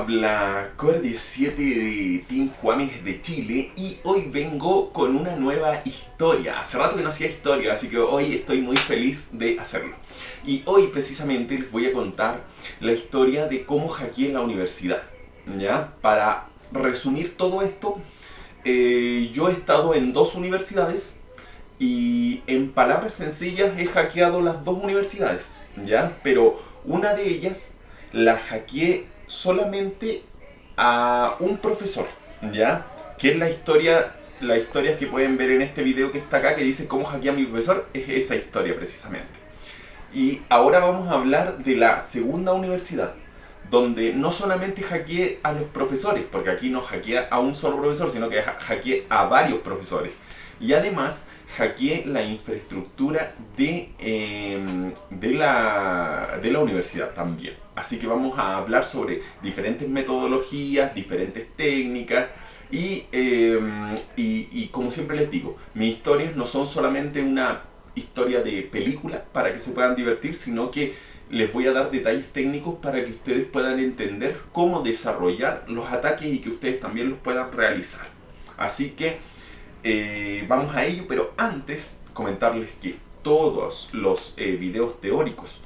habla Core 17 de Team Juanes de Chile y hoy vengo con una nueva historia. Hace rato que no hacía historia, así que hoy estoy muy feliz de hacerlo. Y hoy precisamente les voy a contar la historia de cómo hackeé la universidad. ¿Ya? Para resumir todo esto, yo he estado en dos universidades y en palabras sencillas he hackeado las dos universidades. ¿Ya? Pero una de ellas la hackeé solamente a un profesor, ¿ya? Que es la historia que pueden ver en este video que está acá, que dice cómo hackeé a mi profesor, es esa historia precisamente. Y ahora vamos a hablar de la segunda universidad, donde no solamente hackeé a los profesores, porque aquí no hackeé a un solo profesor, sino que hackeé a varios profesores. Y además hackeé la infraestructura de la universidad también. Así que vamos a hablar sobre diferentes metodologías, diferentes técnicas y como siempre les digo, mis historias no son solamente una historia de película para que se puedan divertir, sino que les voy a dar detalles técnicos para que ustedes puedan entender cómo desarrollar los ataques y que ustedes también los puedan realizar. Así que vamos a ello, pero antes comentarles que todos los videos teóricos,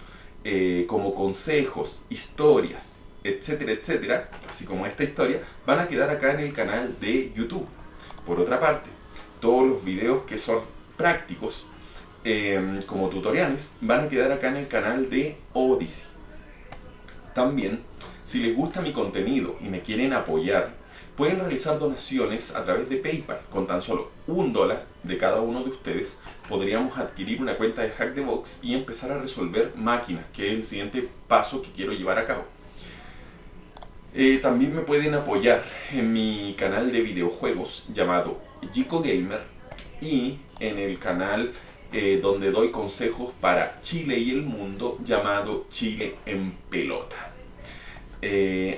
como consejos, historias, etcétera, etcétera, así como esta historia, van a quedar acá en el canal de YouTube. Por otra parte, todos los videos que son prácticos, como tutoriales, van a quedar acá en el canal de Odyssey. También, si les gusta mi contenido y me quieren apoyar, pueden realizar donaciones a través de PayPal. Con tan solo $1 de cada uno de ustedes podríamos adquirir una cuenta de Hackthebox y empezar a resolver máquinas, que es el siguiente paso que quiero llevar a cabo. También me pueden apoyar en mi canal de videojuegos llamado Gico Gamer y en el canal donde doy consejos para Chile y el mundo llamado Chile en Pelota.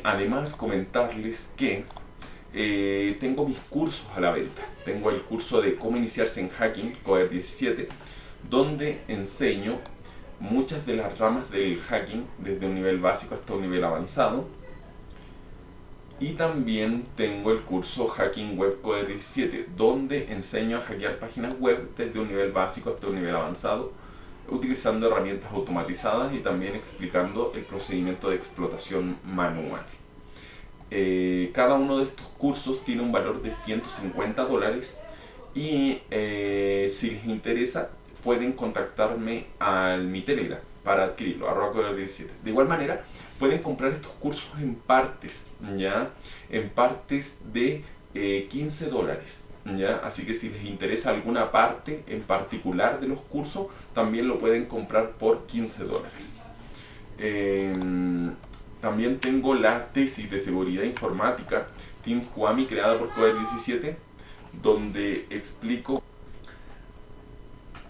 Además, comentarles que tengo mis cursos a la venta. Tengo el curso de cómo iniciarse en hacking, Core 17, donde enseño muchas de las ramas del hacking, desde un nivel básico hasta un nivel avanzado. Y también tengo el curso Hacking Web Core 17, donde enseño a hackear páginas web desde un nivel básico hasta un nivel avanzado, utilizando herramientas automatizadas y también explicando el procedimiento de explotación manual. Cada uno de estos cursos tiene un valor de $150 y si les interesa pueden contactarme a mi Telegram para adquirirlo, @Core17. De igual manera pueden comprar estos cursos en partes, ¿ya? En partes de $15, ¿ya? Así que si les interesa alguna parte en particular de los cursos, también lo pueden comprar por $15. También tengo la tesis de seguridad informática Team Juami, creada por Core 17, donde explico.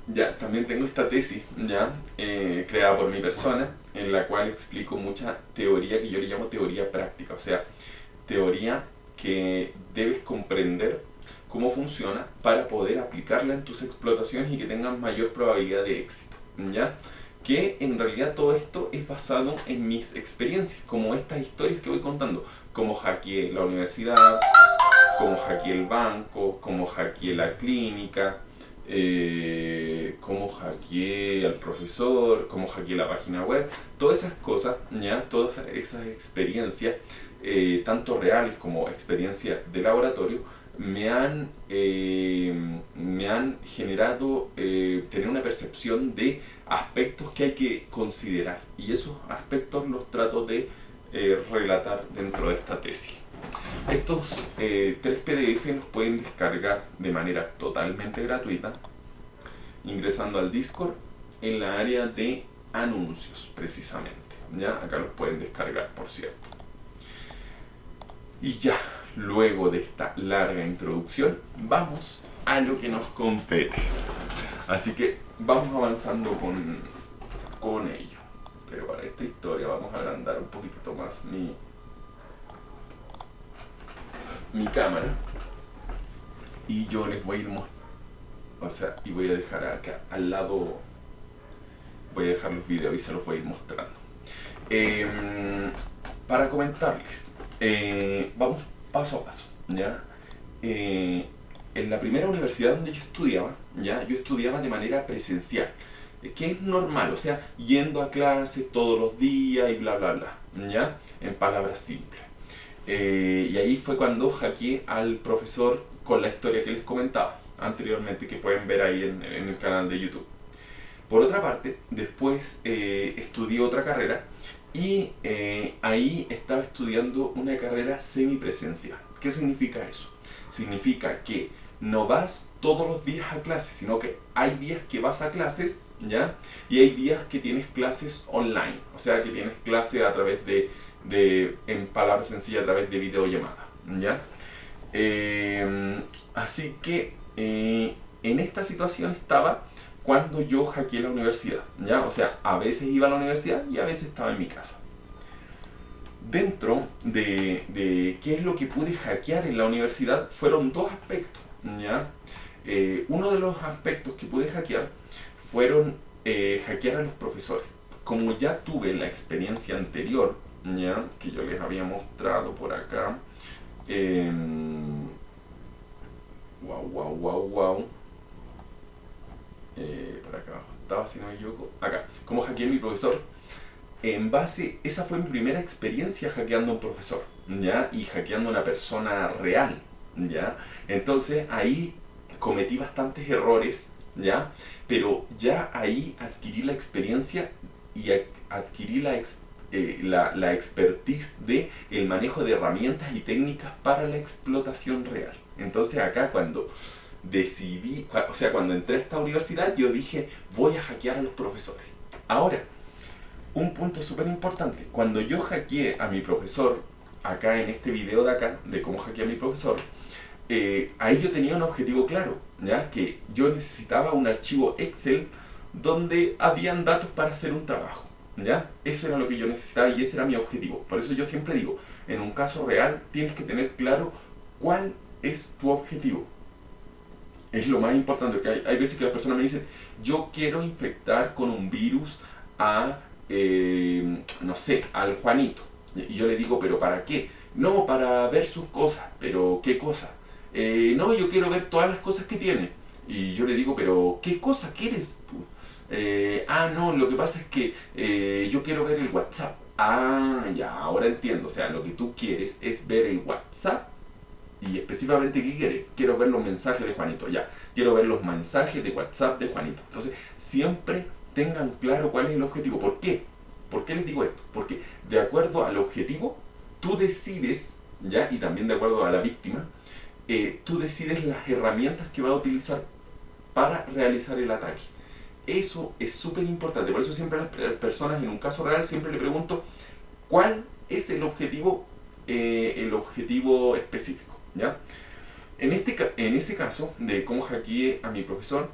Ya, también tengo esta tesis, ya, creada por mi persona, en la cual explico mucha teoría que yo le llamo teoría práctica, o sea, teoría que debes comprender cómo funciona para poder aplicarla en tus explotaciones y que tengan mayor probabilidad de éxito, ¿ya? Que en realidad todo esto es basado en mis experiencias, como estas historias que voy contando, como hackeé la universidad, como hackeé el banco, como hackeé la clínica, cómo hackeé al profesor, cómo hackeé la página web, todas esas cosas, ¿ya? Todas esas experiencias, tanto reales como experiencias de laboratorio, me han generado tener una percepción de aspectos que hay que considerar, y esos aspectos los trato de relatar dentro de esta tesis. Estos 3 PDF los pueden descargar de manera totalmente gratuita ingresando al Discord en la área de anuncios, precisamente, ¿ya? Acá los pueden descargar, por cierto. Y ya, luego de esta larga introducción, vamos a lo que nos compete. Así que vamos avanzando con ello. Pero para esta historia vamos a agrandar un poquito más mi cámara. Y yo les voy a ir mostrando, o sea, y voy a dejar acá al lado, voy a dejar los videos y se los voy a ir mostrando. Para comentarles, Vamos paso a paso, ¿ya? Eh, en la primera universidad donde yo estudiaba, ¿ya? Yo estudiaba de manera presencial, que es normal, o sea, yendo a clases todos los días y bla, bla, bla, ¿ya? En palabras simples. Y ahí fue cuando hackeé al profesor con la historia que les comentaba anteriormente, que pueden ver ahí en el canal de YouTube. Por otra parte, después estudié otra carrera y ahí estaba estudiando una carrera semipresencial. ¿Qué significa eso? Significa que no vas todos los días a clases, sino que hay días que vas a clases, ¿ya? Y hay días que tienes clases online, o sea, que tienes clases a través en palabras sencillas, a través de videollamada, ¿ya? Así que en esta situación estaba cuando yo hackeé la universidad, ¿ya? O sea, a veces iba a la universidad y a veces estaba en mi casa. Dentro de qué es lo que pude hackear en la universidad fueron dos aspectos, ¿ya? Uno de los aspectos que pude hackear fueron hackear a los profesores. Como ya tuve la experiencia anterior, ¿ya? Que yo les había mostrado por acá, wow. Por acá abajo estaba, si no me equivoco. Acá, como hackeé a mi profesor. Esa fue mi primera experiencia hackeando a un profesor, ¿ya? Y hackeando a una persona real, ¿ya? Entonces ahí cometí bastantes errores, ¿ya? Pero ya ahí adquirí la experiencia y adquirí la expertise de el manejo de herramientas y técnicas para la explotación real. Entonces acá cuando decidí, o sea, cuando entré a esta universidad, yo dije, voy a hackear a los profesores. Ahora, un punto súper importante, cuando yo hackeé a mi profesor, acá en este video de acá, de cómo hackeé a mi profesor, ahí yo tenía un objetivo claro, ¿ya? Que yo necesitaba un archivo Excel donde habían datos para hacer un trabajo, ¿ya? Eso era lo que yo necesitaba y ese era mi objetivo. Por eso yo siempre digo, en un caso real tienes que tener claro cuál es tu objetivo. Es lo más importante, que hay veces que las personas me dicen, yo quiero infectar con un virus a, no sé, al Juanito. Y yo le digo, ¿pero para qué? No, para ver sus cosas. ¿Pero qué cosa? No, yo quiero ver todas las cosas que tiene. Y yo le digo, ¿pero qué cosa quieres? No, lo que pasa es que yo quiero ver el WhatsApp. Ah, ya, ahora entiendo. O sea, lo que tú quieres es ver el WhatsApp. Y específicamente, ¿qué quieres? Quiero ver los mensajes de Juanito. Ya, quiero ver los mensajes de WhatsApp de Juanito. Entonces, siempre tengan claro cuál es el objetivo. ¿Por qué? ¿Por qué les digo esto? Porque de acuerdo al objetivo, tú decides, ¿ya? Y también de acuerdo a la víctima, tú decides las herramientas que va a utilizar para realizar el ataque. Eso es súper importante. Por eso siempre a las personas, en un caso real, siempre le pregunto cuál es el objetivo específico, ¿ya? En ese caso de cómo hackeé a mi profesor,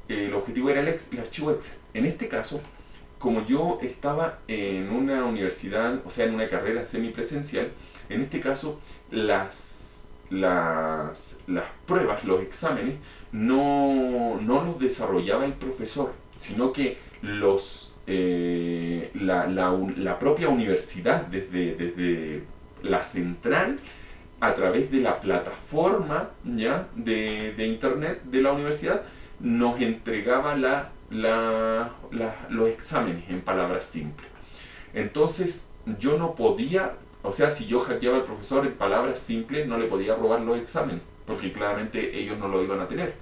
el objetivo era el archivo Excel. En este caso, como yo estaba en una universidad, o sea, en una carrera semipresencial, en este caso las pruebas, los exámenes, no los desarrollaba el profesor, sino que la propia universidad, desde la central, a través de la plataforma, ¿ya? de internet de la universidad, nos entregaba los exámenes, en palabras simples. Entonces yo no podía, o sea, si yo hackeaba al profesor, en palabras simples, no le podía robar los exámenes, porque claramente ellos no lo iban a tener,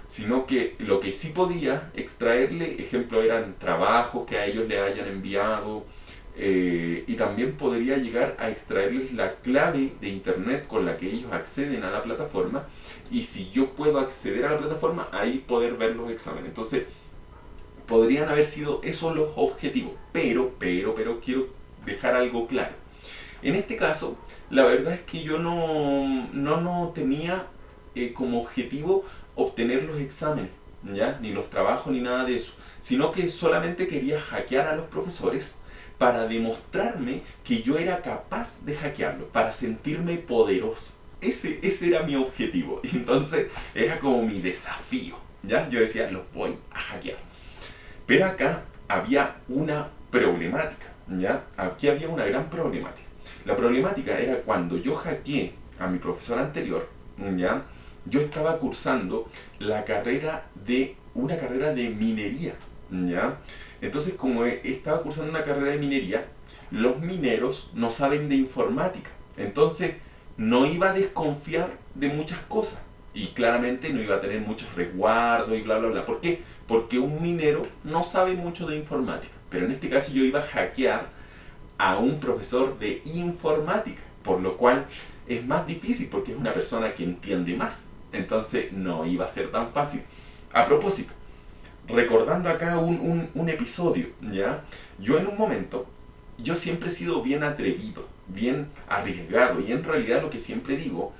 sino que lo que sí podía extraerle, ejemplo, eran trabajos que a ellos le hayan enviado, y también podría llegar a extraerles la clave de internet con la que ellos acceden a la plataforma, y si yo puedo acceder a la plataforma, ahí poder ver los exámenes. Entonces podrían haber sido esos los objetivos, pero quiero dejar algo claro. En este caso, la verdad es que yo no tenía como objetivo obtener los exámenes, ¿ya? Ni los trabajos ni nada de eso, sino que solamente quería hackear a los profesores para demostrarme que yo era capaz de hackearlo, para sentirme poderoso. Ese era mi objetivo, y entonces era como mi desafío, ¿ya? Yo decía, los voy a hackear. Pero acá había una problemática, ¿ya? Aquí había una gran problemática. La problemática era cuando yo hackeé a mi profesor anterior, ¿ya? Yo estaba cursando una carrera de minería, ¿ya? Entonces, como estaba cursando una carrera de minería, los mineros no saben de informática. Entonces, no iba a desconfiar de muchas cosas. Y claramente no iba a tener muchos resguardos y bla, bla, bla. ¿Por qué? Porque un minero no sabe mucho de informática. Pero en este caso yo iba a hackear a un profesor de informática. Por lo cual es más difícil porque es una persona que entiende más. Entonces no iba a ser tan fácil. A propósito, recordando acá un episodio, ¿ya? Yo en un momento, yo siempre he sido bien atrevido, bien arriesgado, y en realidad lo que siempre digo,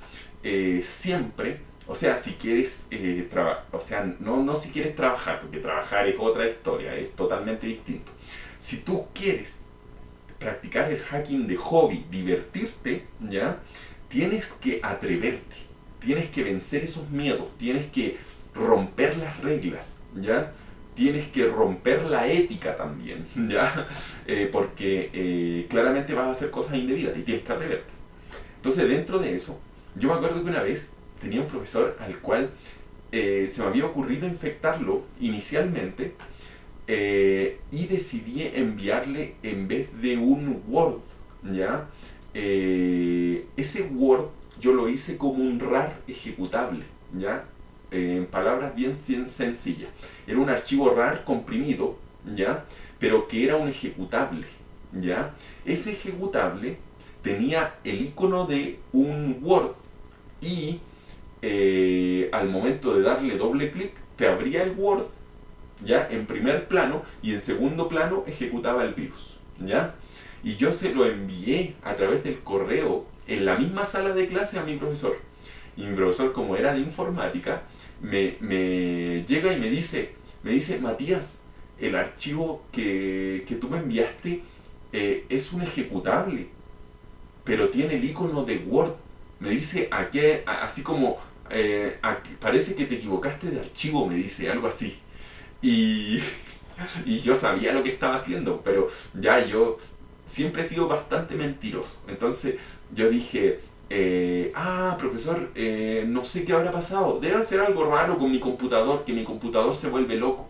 siempre, o sea, si quieres, o sea, no si quieres trabajar, porque trabajar es otra historia, es totalmente distinto. Si tú quieres practicar el hacking de hobby, divertirte, ¿ya? Tienes que atreverte, tienes que vencer esos miedos, tienes que romper las reglas, ¿ya? Tienes que romper la ética también, ¿ya? Porque claramente vas a hacer cosas indebidas y tienes que atreverte. Entonces, dentro de eso, yo me acuerdo que una vez tenía un profesor al cual se me había ocurrido infectarlo inicialmente, y decidí enviarle en vez de un Word, ¿ya? Ese Word yo lo hice como un RAR ejecutable, ¿ya? En palabras bien sencillas. Era un archivo RAR comprimido, ¿ya? Pero que era un ejecutable, ¿ya? Ese ejecutable tenía el icono de un Word y al momento de darle doble clic te abría el Word, ¿ya? En primer plano, y en segundo plano ejecutaba el virus, ¿ya? Y yo se lo envié a través del correo en la misma sala de clase a mi profesor. Y mi profesor, como era de informática, me llega y me dice, Matías, el archivo que tú me enviaste es un ejecutable, pero tiene el icono de Word. Me dice, así como, parece que te equivocaste de archivo, me dice, algo así. Y, y yo sabía lo que estaba haciendo, pero ya yo siempre he sido bastante mentiroso. Entonces yo dije, profesor, no sé qué habrá pasado. Debe ser algo raro con mi computador, que mi computador se vuelve loco.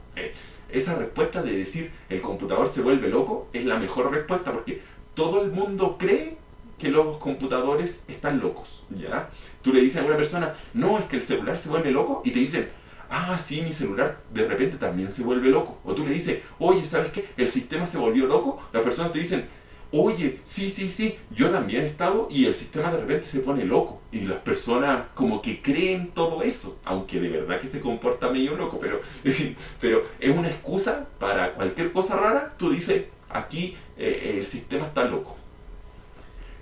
Esa respuesta de decir el computador se vuelve loco es la mejor respuesta porque todo el mundo cree que los computadores están locos, ¿ya? Tú le dices a una persona, no, es que el celular se vuelve loco, y te dicen, sí, mi celular de repente también se vuelve loco. O tú le dices, oye, ¿sabes qué? El sistema se volvió loco. Las personas te dicen, oye, sí, yo también he estado y el sistema de repente se pone loco. Y las personas como que creen todo eso, aunque de verdad que se comporta medio loco, pero es una excusa para cualquier cosa rara. Tú dices, aquí el sistema está loco.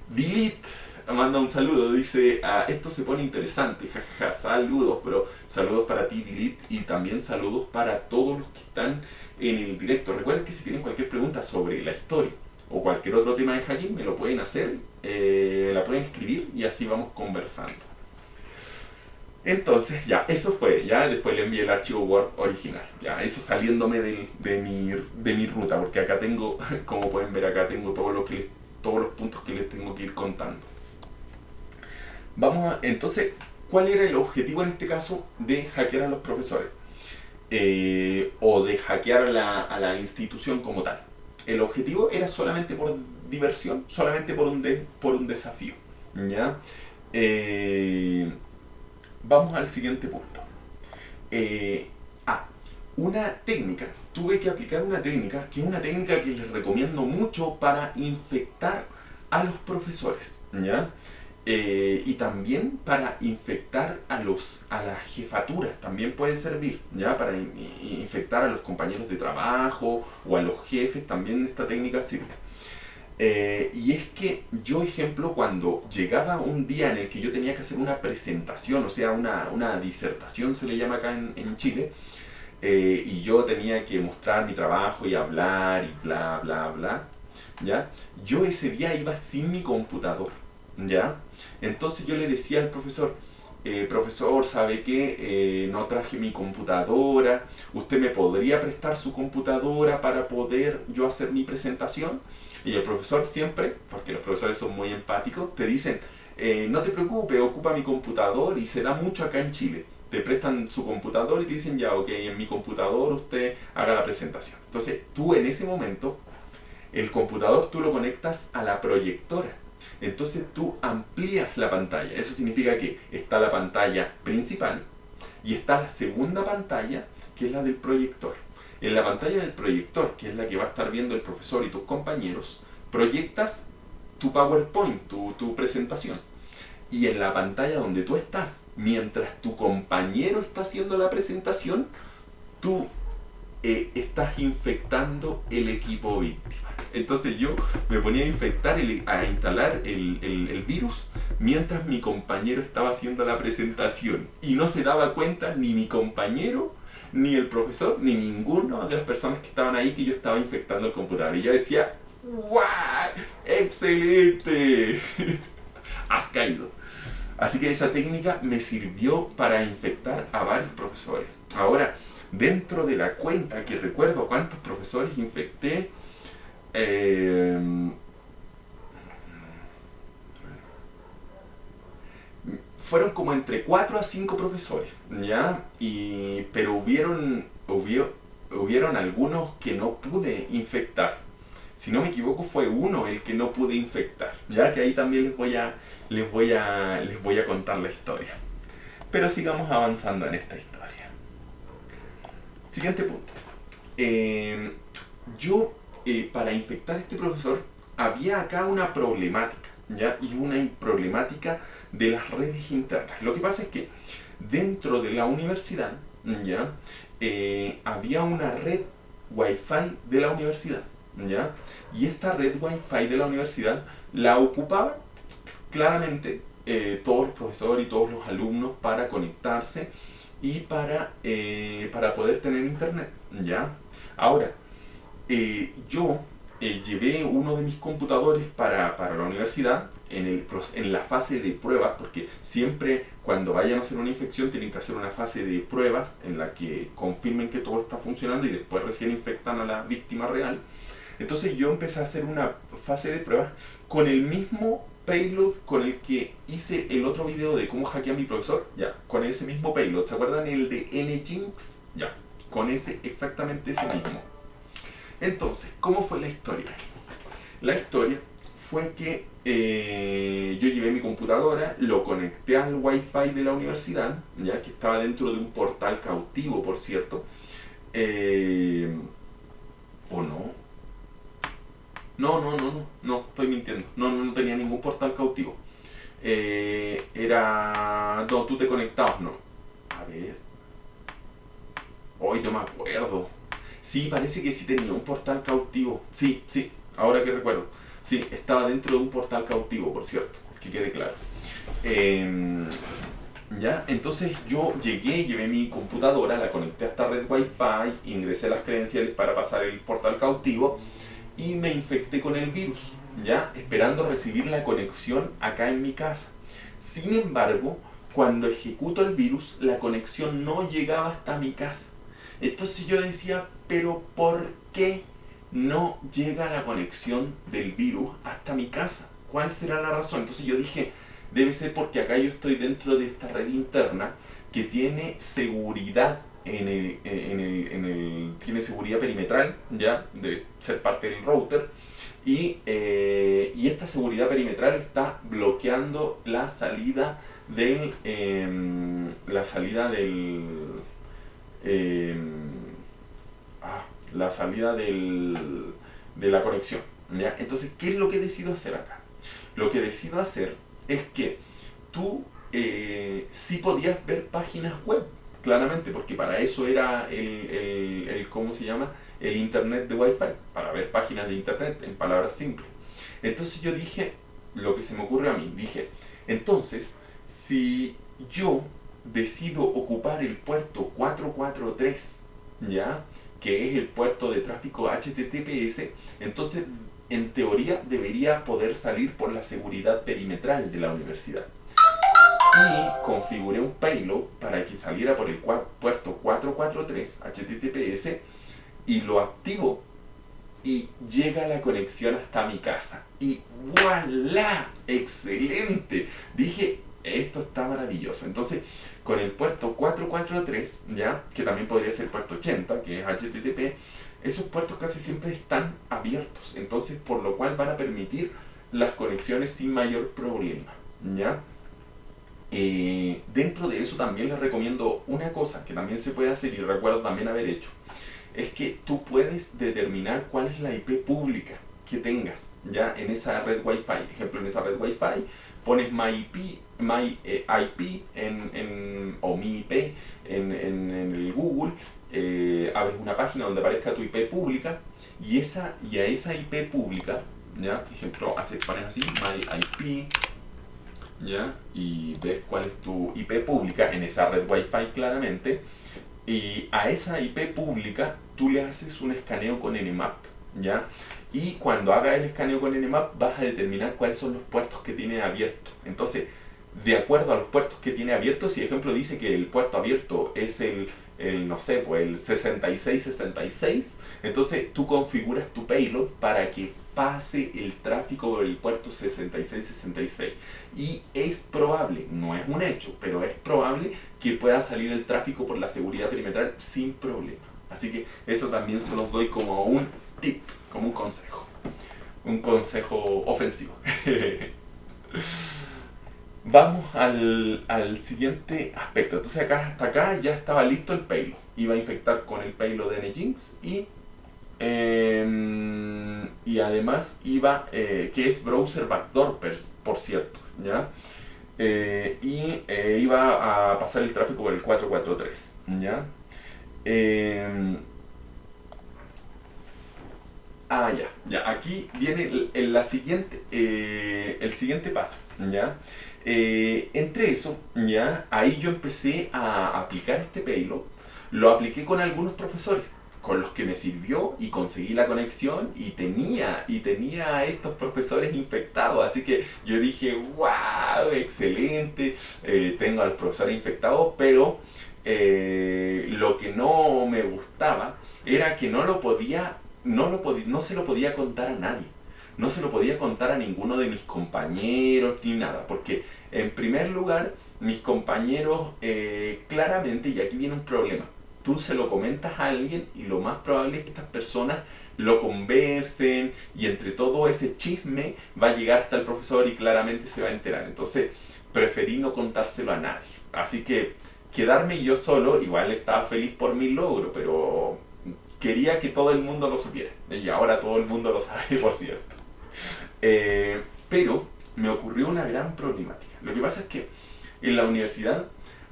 Delete manda un saludo, dice, esto se pone interesante, jajaja, saludos, pero saludos para ti, Delete, y también saludos para todos los que están en el directo. Recuerden que si tienen cualquier pregunta sobre la historia o cualquier otro tema de hacking, me lo pueden hacer, me la pueden escribir y así vamos conversando. Entonces, ya, eso fue, ya después le envié el archivo Word original, ya, eso saliéndome de mi ruta, porque acá tengo, como pueden ver, acá tengo todos los puntos que les tengo que ir contando. Entonces, ¿cuál era el objetivo en este caso de hackear a los profesores? O de hackear a la institución como tal. El objetivo era solamente por diversión, solamente por un desafío, ¿ya? Vamos al siguiente punto. Una técnica. Tuve que aplicar una técnica, que es una técnica que les recomiendo mucho para infectar a los profesores, ¿ya? Y también para infectar a las jefaturas, también puede servir, ¿ya? Para infectar a los compañeros de trabajo o a los jefes, también esta técnica sirve. Y es que yo, ejemplo, cuando llegaba un día en el que yo tenía que hacer una presentación, o sea, una disertación se le llama acá en Chile, y yo tenía que mostrar mi trabajo y hablar y bla, bla, bla, ¿ya? Yo ese día iba sin mi computador, ¿ya? Entonces yo le decía al profesor, profesor, ¿sabe qué? No traje mi computadora, ¿usted me podría prestar su computadora para poder yo hacer mi presentación? Y el profesor siempre, porque los profesores son muy empáticos, te dicen, no te preocupes, ocupa mi computador, y se da mucho acá en Chile. Te prestan su computador y te dicen, ya, ok, en mi computador usted haga la presentación. Entonces tú en ese momento, el computador tú lo conectas a la proyectora. Entonces tú amplías la pantalla. Eso significa que está la pantalla principal y está la segunda pantalla, que es la del proyector. En la pantalla del proyector, que es la que va a estar viendo el profesor y tus compañeros, proyectas tu PowerPoint, tu presentación. Y en la pantalla donde tú estás, mientras tu compañero está haciendo la presentación, tú estás infectando el equipo víctima. Entonces yo me ponía a a instalar el virus mientras mi compañero estaba haciendo la presentación. Y no se daba cuenta ni mi compañero, ni el profesor, ni ninguna de las personas que estaban ahí, que yo estaba infectando el computador. Y yo decía, ¡guau! ¡Excelente! Has caído. Así que esa técnica me sirvió para infectar a varios profesores. Ahora, dentro de la cuenta que recuerdo cuántos profesores infecté, fueron como entre 4 a 5 profesores, ¿ya? Pero hubieron algunos que no pude infectar. Si no me equivoco, fue uno el que no pude infectar, ya que ahí también les voy a contar la historia. Pero sigamos avanzando en esta historia. Siguiente punto. Para infectar a este profesor, había acá una problemática, ¿ya? Y una problemática de las redes internas. Lo que pasa es que dentro de la universidad, ¿ya? Había una red Wi-Fi de la universidad, ¿ya? Y esta red Wi-Fi de la universidad la ocupaban claramente todos los profesores y todos los alumnos para conectarse y para poder tener internet, ¿ya? Ahora, yo llevé uno de mis computadores para la universidad en la fase de pruebas, porque siempre cuando vayan a hacer una infección tienen que hacer una fase de pruebas en la que confirmen que todo está funcionando y después recién infectan a la víctima real. Entonces yo empecé a hacer una fase de pruebas con el mismo payload con el que hice el otro video de cómo hackear a mi profesor, ya, con ese mismo payload. ¿Se acuerdan el de Nginx? Ya, con exactamente ese mismo. Entonces, ¿cómo fue la historia? La historia fue que yo llevé mi computadora, lo conecté al Wi-Fi de la universidad, ya que estaba dentro de un portal cautivo, por cierto. ¿O no? No, estoy mintiendo. No tenía ningún portal cautivo. No, tú te conectabas, no. A ver. Hoy no me acuerdo. Sí, parece que sí tenía un portal cautivo. Sí, ahora que recuerdo. Sí, estaba dentro de un portal cautivo, por cierto, que quede claro. Ya, entonces yo llevé mi computadora, la conecté a esta red Wi-Fi, ingresé las credenciales para pasar el portal cautivo y me infecté con el virus, ya, esperando recibir la conexión acá en mi casa. Sin embargo, cuando ejecuto el virus, la conexión no llegaba hasta mi casa. Entonces yo decía, pero ¿por qué no llega la conexión del virus hasta mi casa? ¿Cuál será la razón? Entonces yo dije, debe ser porque acá yo estoy dentro de esta red interna que tiene seguridad tiene seguridad perimetral, ya, debe ser parte del router, y esta seguridad perimetral está bloqueando la salida del de la conexión, ¿ya? Entonces, ¿qué es lo que decido hacer acá? Lo que decido hacer es que tú sí podías ver páginas web, claramente, porque para eso era ¿cómo se llama? El internet de Wi-Fi, para ver páginas de internet, en palabras simples. Entonces yo dije, lo que se me ocurre a mí, dije, entonces, si yo decido ocupar el puerto 443, ¿ya? Que es el puerto de tráfico HTTPS, entonces en teoría debería poder salir por la seguridad perimetral de la universidad. Y configuré un payload para que saliera por el puerto 443 HTTPS y lo activo y llega la conexión hasta mi casa. Y ¡voilá! ¡Excelente! Dije, esto está maravilloso. Entonces, con el puerto 443, ¿ya? Que también podría ser el puerto 80, que es HTTP, esos puertos casi siempre están abiertos. Entonces, por lo cual van a permitir las conexiones sin mayor problema, ¿ya? Dentro de eso también les recomiendo una cosa que también se puede hacer y recuerdo también haber hecho. Es que tú puedes determinar cuál es la IP pública que tengas ya en esa red Wi-Fi. Ejemplo, en esa red Wi-Fi pones my IP o mi IP en el Google, abres una página donde aparezca tu IP pública y a esa IP pública, ¿ya? Ejemplo, pones así, my IP, ¿ya? Y ves cuál es tu IP pública en esa red Wi-Fi claramente. Y a esa IP pública tú le haces un escaneo con Nmap, ¿ya? Y cuando hagas el escaneo con Nmap vas a determinar cuáles son los puertos que tiene abiertos. Entonces, de acuerdo a los puertos que tiene abiertos, si ejemplo dice que el puerto abierto es no sé, pues el 6666, entonces tú configuras tu payload para que pase el tráfico por el puerto 6666. Y es probable, no es un hecho, pero es probable que pueda salir el tráfico por la seguridad perimetral sin problema. Así que eso también se los doy como un tip, como un consejo. Un consejo ofensivo. Vamos al siguiente aspecto. Entonces hasta acá ya estaba listo el payload. Iba a infectar con el payload de Nginx y además iba, que es browser backdoor, por cierto, ¿ya? Iba a pasar el tráfico por el 443, ¿ya? Ya. Aquí viene el siguiente paso, ¿ya? Entre eso, ¿ya? Ahí yo empecé a aplicar este payload. Lo apliqué con algunos profesores, con los que me sirvió y conseguí la conexión y tenía a estos profesores infectados. Así que yo dije, wow, excelente, tengo a los profesores infectados, pero lo que no me gustaba era que no se lo podía contar a nadie. No se lo podía contar a ninguno de mis compañeros ni nada, porque en primer lugar, mis compañeros claramente, y aquí viene un problema, tú se lo comentas a alguien y lo más probable es que estas personas lo conversen y entre todo ese chisme va a llegar hasta el profesor y claramente se va a enterar. Entonces preferí no contárselo a nadie. Así que quedarme yo solo, igual estaba feliz por mi logro, pero quería que todo el mundo lo supiera. Y ahora todo el mundo lo sabe, por cierto. Pero me ocurrió una gran problemática. Lo que pasa es que en la universidad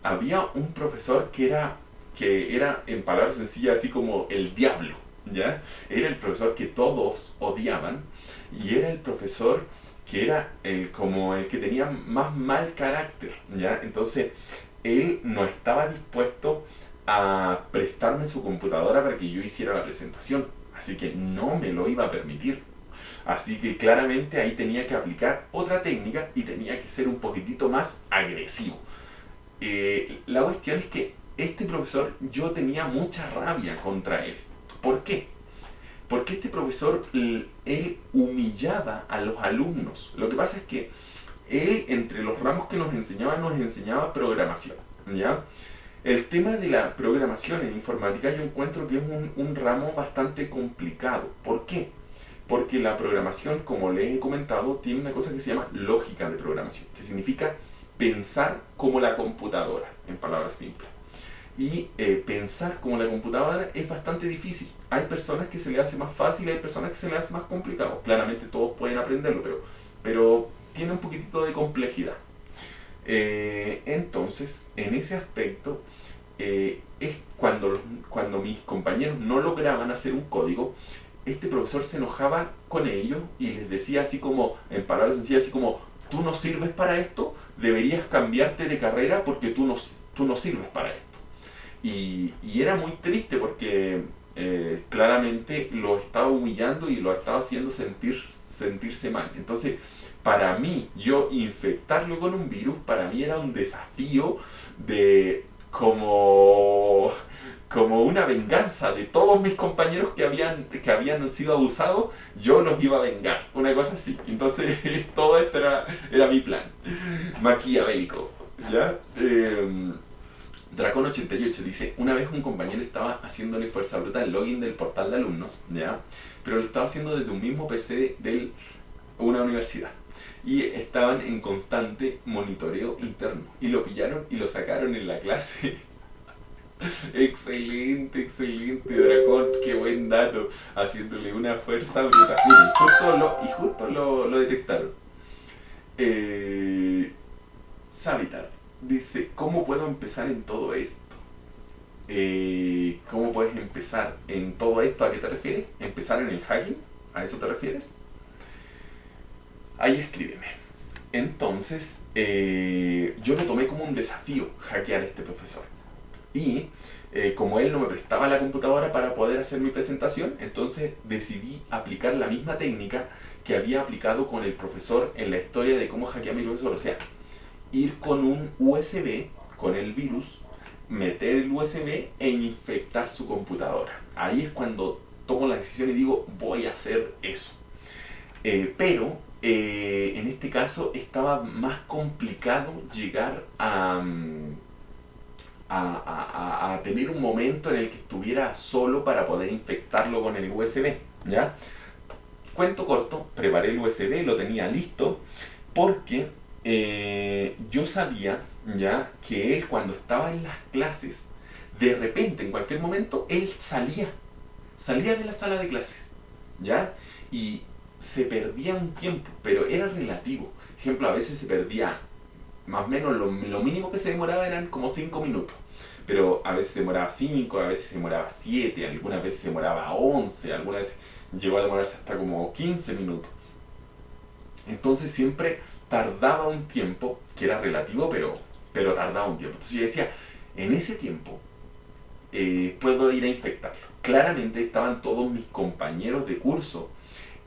había un profesor que era en palabras sencillas, así como el diablo, ¿ya? Era el profesor que todos odiaban y era el profesor que era como el que tenía más mal carácter, ¿ya? Entonces, él no estaba dispuesto a prestarme su computadora para que yo hiciera la presentación, así que no me lo iba a permitir. Así que claramente ahí tenía que aplicar otra técnica y tenía que ser un poquitito más agresivo. La cuestión es que este profesor, yo tenía mucha rabia contra él. ¿Por qué? Porque este profesor, él humillaba a los alumnos. Lo que pasa es que él, entre los ramos que nos enseñaba programación, ¿ya? El tema de la programación en informática yo encuentro que es un ramo bastante complicado. ¿Por qué? Porque la programación, como les he comentado, tiene una cosa que se llama lógica de programación, que significa pensar como la computadora, en palabras simples. Y pensar como la computadora es bastante difícil. Hay personas que se le hace más fácil, hay personas que se le hace más complicado. Claramente todos pueden aprenderlo, pero tiene un poquitito de complejidad. Entonces, en ese aspecto, es cuando mis compañeros no lograban hacer un código, este profesor se enojaba con ellos y les decía así como, en palabras sencillas, así como, tú no sirves para esto, deberías cambiarte de carrera porque tú no sirves para esto. Y era muy triste porque claramente lo estaba humillando y lo estaba haciendo sentirse mal. Entonces, para mí, yo infectarlo con un virus, para mí era un desafío de como como una venganza de todos mis compañeros que habían sido abusados, yo los iba a vengar, una cosa así. Entonces todo esto era mi plan, maquiavélico, ¿ya? Dracon88 dice, una vez un compañero estaba haciéndole fuerza bruta el login del portal de alumnos, ¿ya? Pero lo estaba haciendo desde un mismo PC de una universidad. Y estaban en constante monitoreo interno. Y lo pillaron y lo sacaron en la clase. Excelente, excelente, Dracón, qué buen dato. Haciéndole una fuerza bruta. Miren, justo lo detectaron. Savitar dice, ¿cómo puedo empezar en todo esto? ¿Cómo puedes empezar en todo esto? ¿A qué te refieres? ¿Empezar en el hacking? ¿A eso te refieres? Ahí escríbeme. Entonces, yo lo tomé como un desafío hackear a este profesor. Y como él no me prestaba la computadora para poder hacer mi presentación, entonces decidí aplicar la misma técnica que había aplicado con el profesor en la historia de cómo hackear a mi profesor. O sea, ir con un USB, con el virus, meter el USB e infectar su computadora. Ahí es cuando tomo la decisión y digo, voy a hacer eso. Pero en este caso estaba más complicado llegar a tener un momento en el que estuviera solo para poder infectarlo con el USB, ¿ya? Cuento corto, preparé el USB, lo tenía listo, porque yo sabía, ¿ya?, que él cuando estaba en las clases, de repente, en cualquier momento, él salía de la sala de clases, ¿ya? Y se perdía un tiempo, pero era relativo. Ejemplo, a veces se perdía más o menos lo mínimo que se demoraba eran como 5 minutos. Pero a veces se demoraba 5, a veces se demoraba 7, algunas veces se demoraba 11, algunas veces llegó a demorarse hasta como 15 minutos. Entonces siempre tardaba un tiempo, que era relativo, pero tardaba un tiempo. Entonces yo decía, en ese tiempo puedo ir a infectarlo. Claramente estaban todos mis compañeros de curso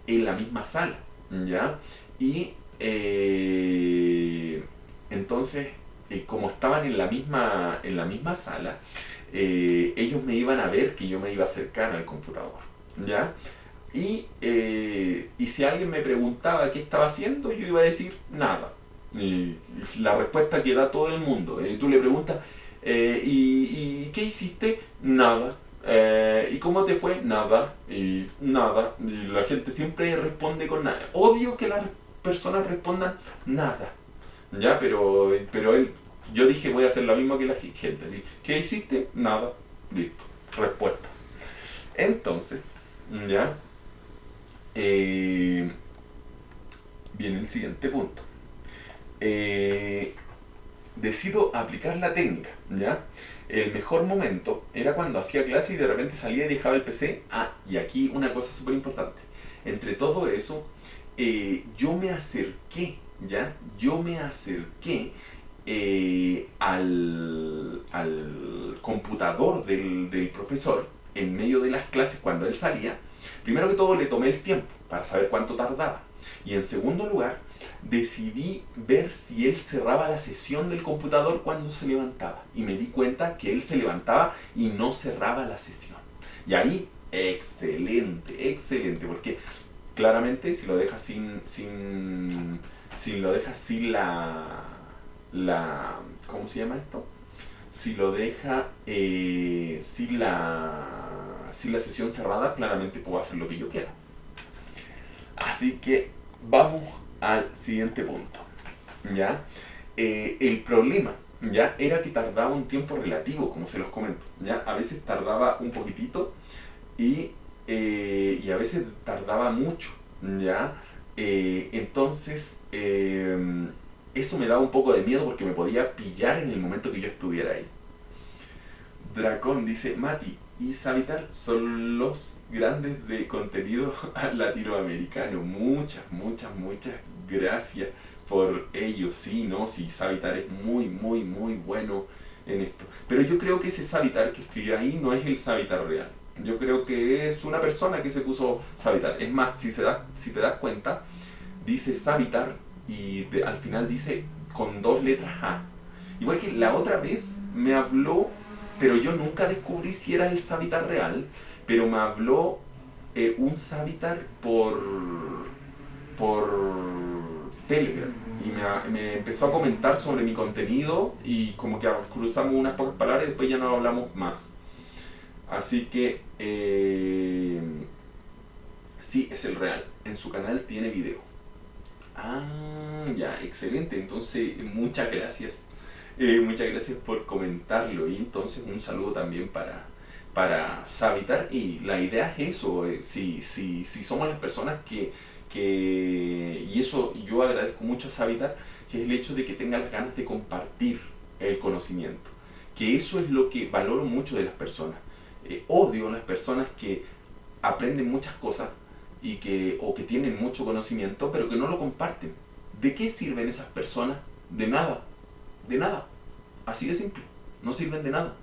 en la misma sala, ¿ya? Y entonces, como estaban en la misma sala, ellos me iban a ver que yo me iba a acercar al computador, ¿ya? Y si alguien me preguntaba qué estaba haciendo, yo iba a decir nada. La respuesta que da todo el mundo. Tú le preguntas, ¿y qué hiciste? Nada. ¿Y cómo te fue? Nada. Y nada. Y la gente siempre responde con nada. Odio que las personas respondan nada. Ya, pero yo dije voy a hacer lo mismo que la gente. ¿Sí? ¿Qué hiciste? Nada. Listo. Respuesta. Entonces, ya. Viene el siguiente punto. Decido aplicar la técnica, ¿ya? El mejor momento era cuando hacía clase y de repente salía y dejaba el PC. Y aquí una cosa súper importante. Entre todo eso, yo me acerqué, ¿ya? Yo me acerqué al computador del profesor en medio de las clases cuando él salía. Primero que todo le tomé el tiempo para saber cuánto tardaba. Y en segundo lugar, decidí ver si él cerraba la sesión del computador cuando se levantaba. Y me di cuenta que él se levantaba y no cerraba la sesión. Y ahí, excelente, excelente, porque claramente si lo dejas sin ¿cómo se llama esto? Si lo deja sin la sesión cerrada, claramente puedo hacer lo que yo quiera. Así que vamos al siguiente punto, ¿ya? El problema, ¿ya?, era que tardaba un tiempo relativo, como se los comento, ¿ya? A veces tardaba un poquitito y a veces tardaba mucho, ¿ya? Entonces, eso me daba un poco de miedo porque me podía pillar en el momento que yo estuviera ahí. Dracón dice, Mati y Savitar son los grandes de contenido latinoamericano. Muchas gracias por ello. Sí, ¿no? Sí, Savitar es muy bueno en esto. Pero yo creo que ese Savitar que escribió ahí no es el Savitar real. Yo creo que es una persona que se puso Savitar. Es más, si te das cuenta, dice Savitar y al final dice con 2 letras A. Igual que la otra vez me habló pero yo nunca descubrí si era el Savitar real, pero me habló un Savitar por Telegram y me empezó a comentar sobre mi contenido y como que cruzamos unas pocas palabras y después ya no hablamos más. Así que sí, es el real. En su canal tiene video. Ah, ya, excelente. Entonces, muchas gracias. Muchas gracias por comentarlo. Y entonces un saludo también para Savitar. Y la idea es eso. Si somos las personas y eso yo agradezco mucho a Savitar, que es el hecho de que tenga las ganas de compartir el conocimiento. Que eso es lo que valoro mucho de las personas. Odio a las personas que aprenden muchas cosas o que tienen mucho conocimiento, pero que no lo comparten. ¿De qué sirven esas personas? De nada. De nada. Así de simple. No sirven de nada.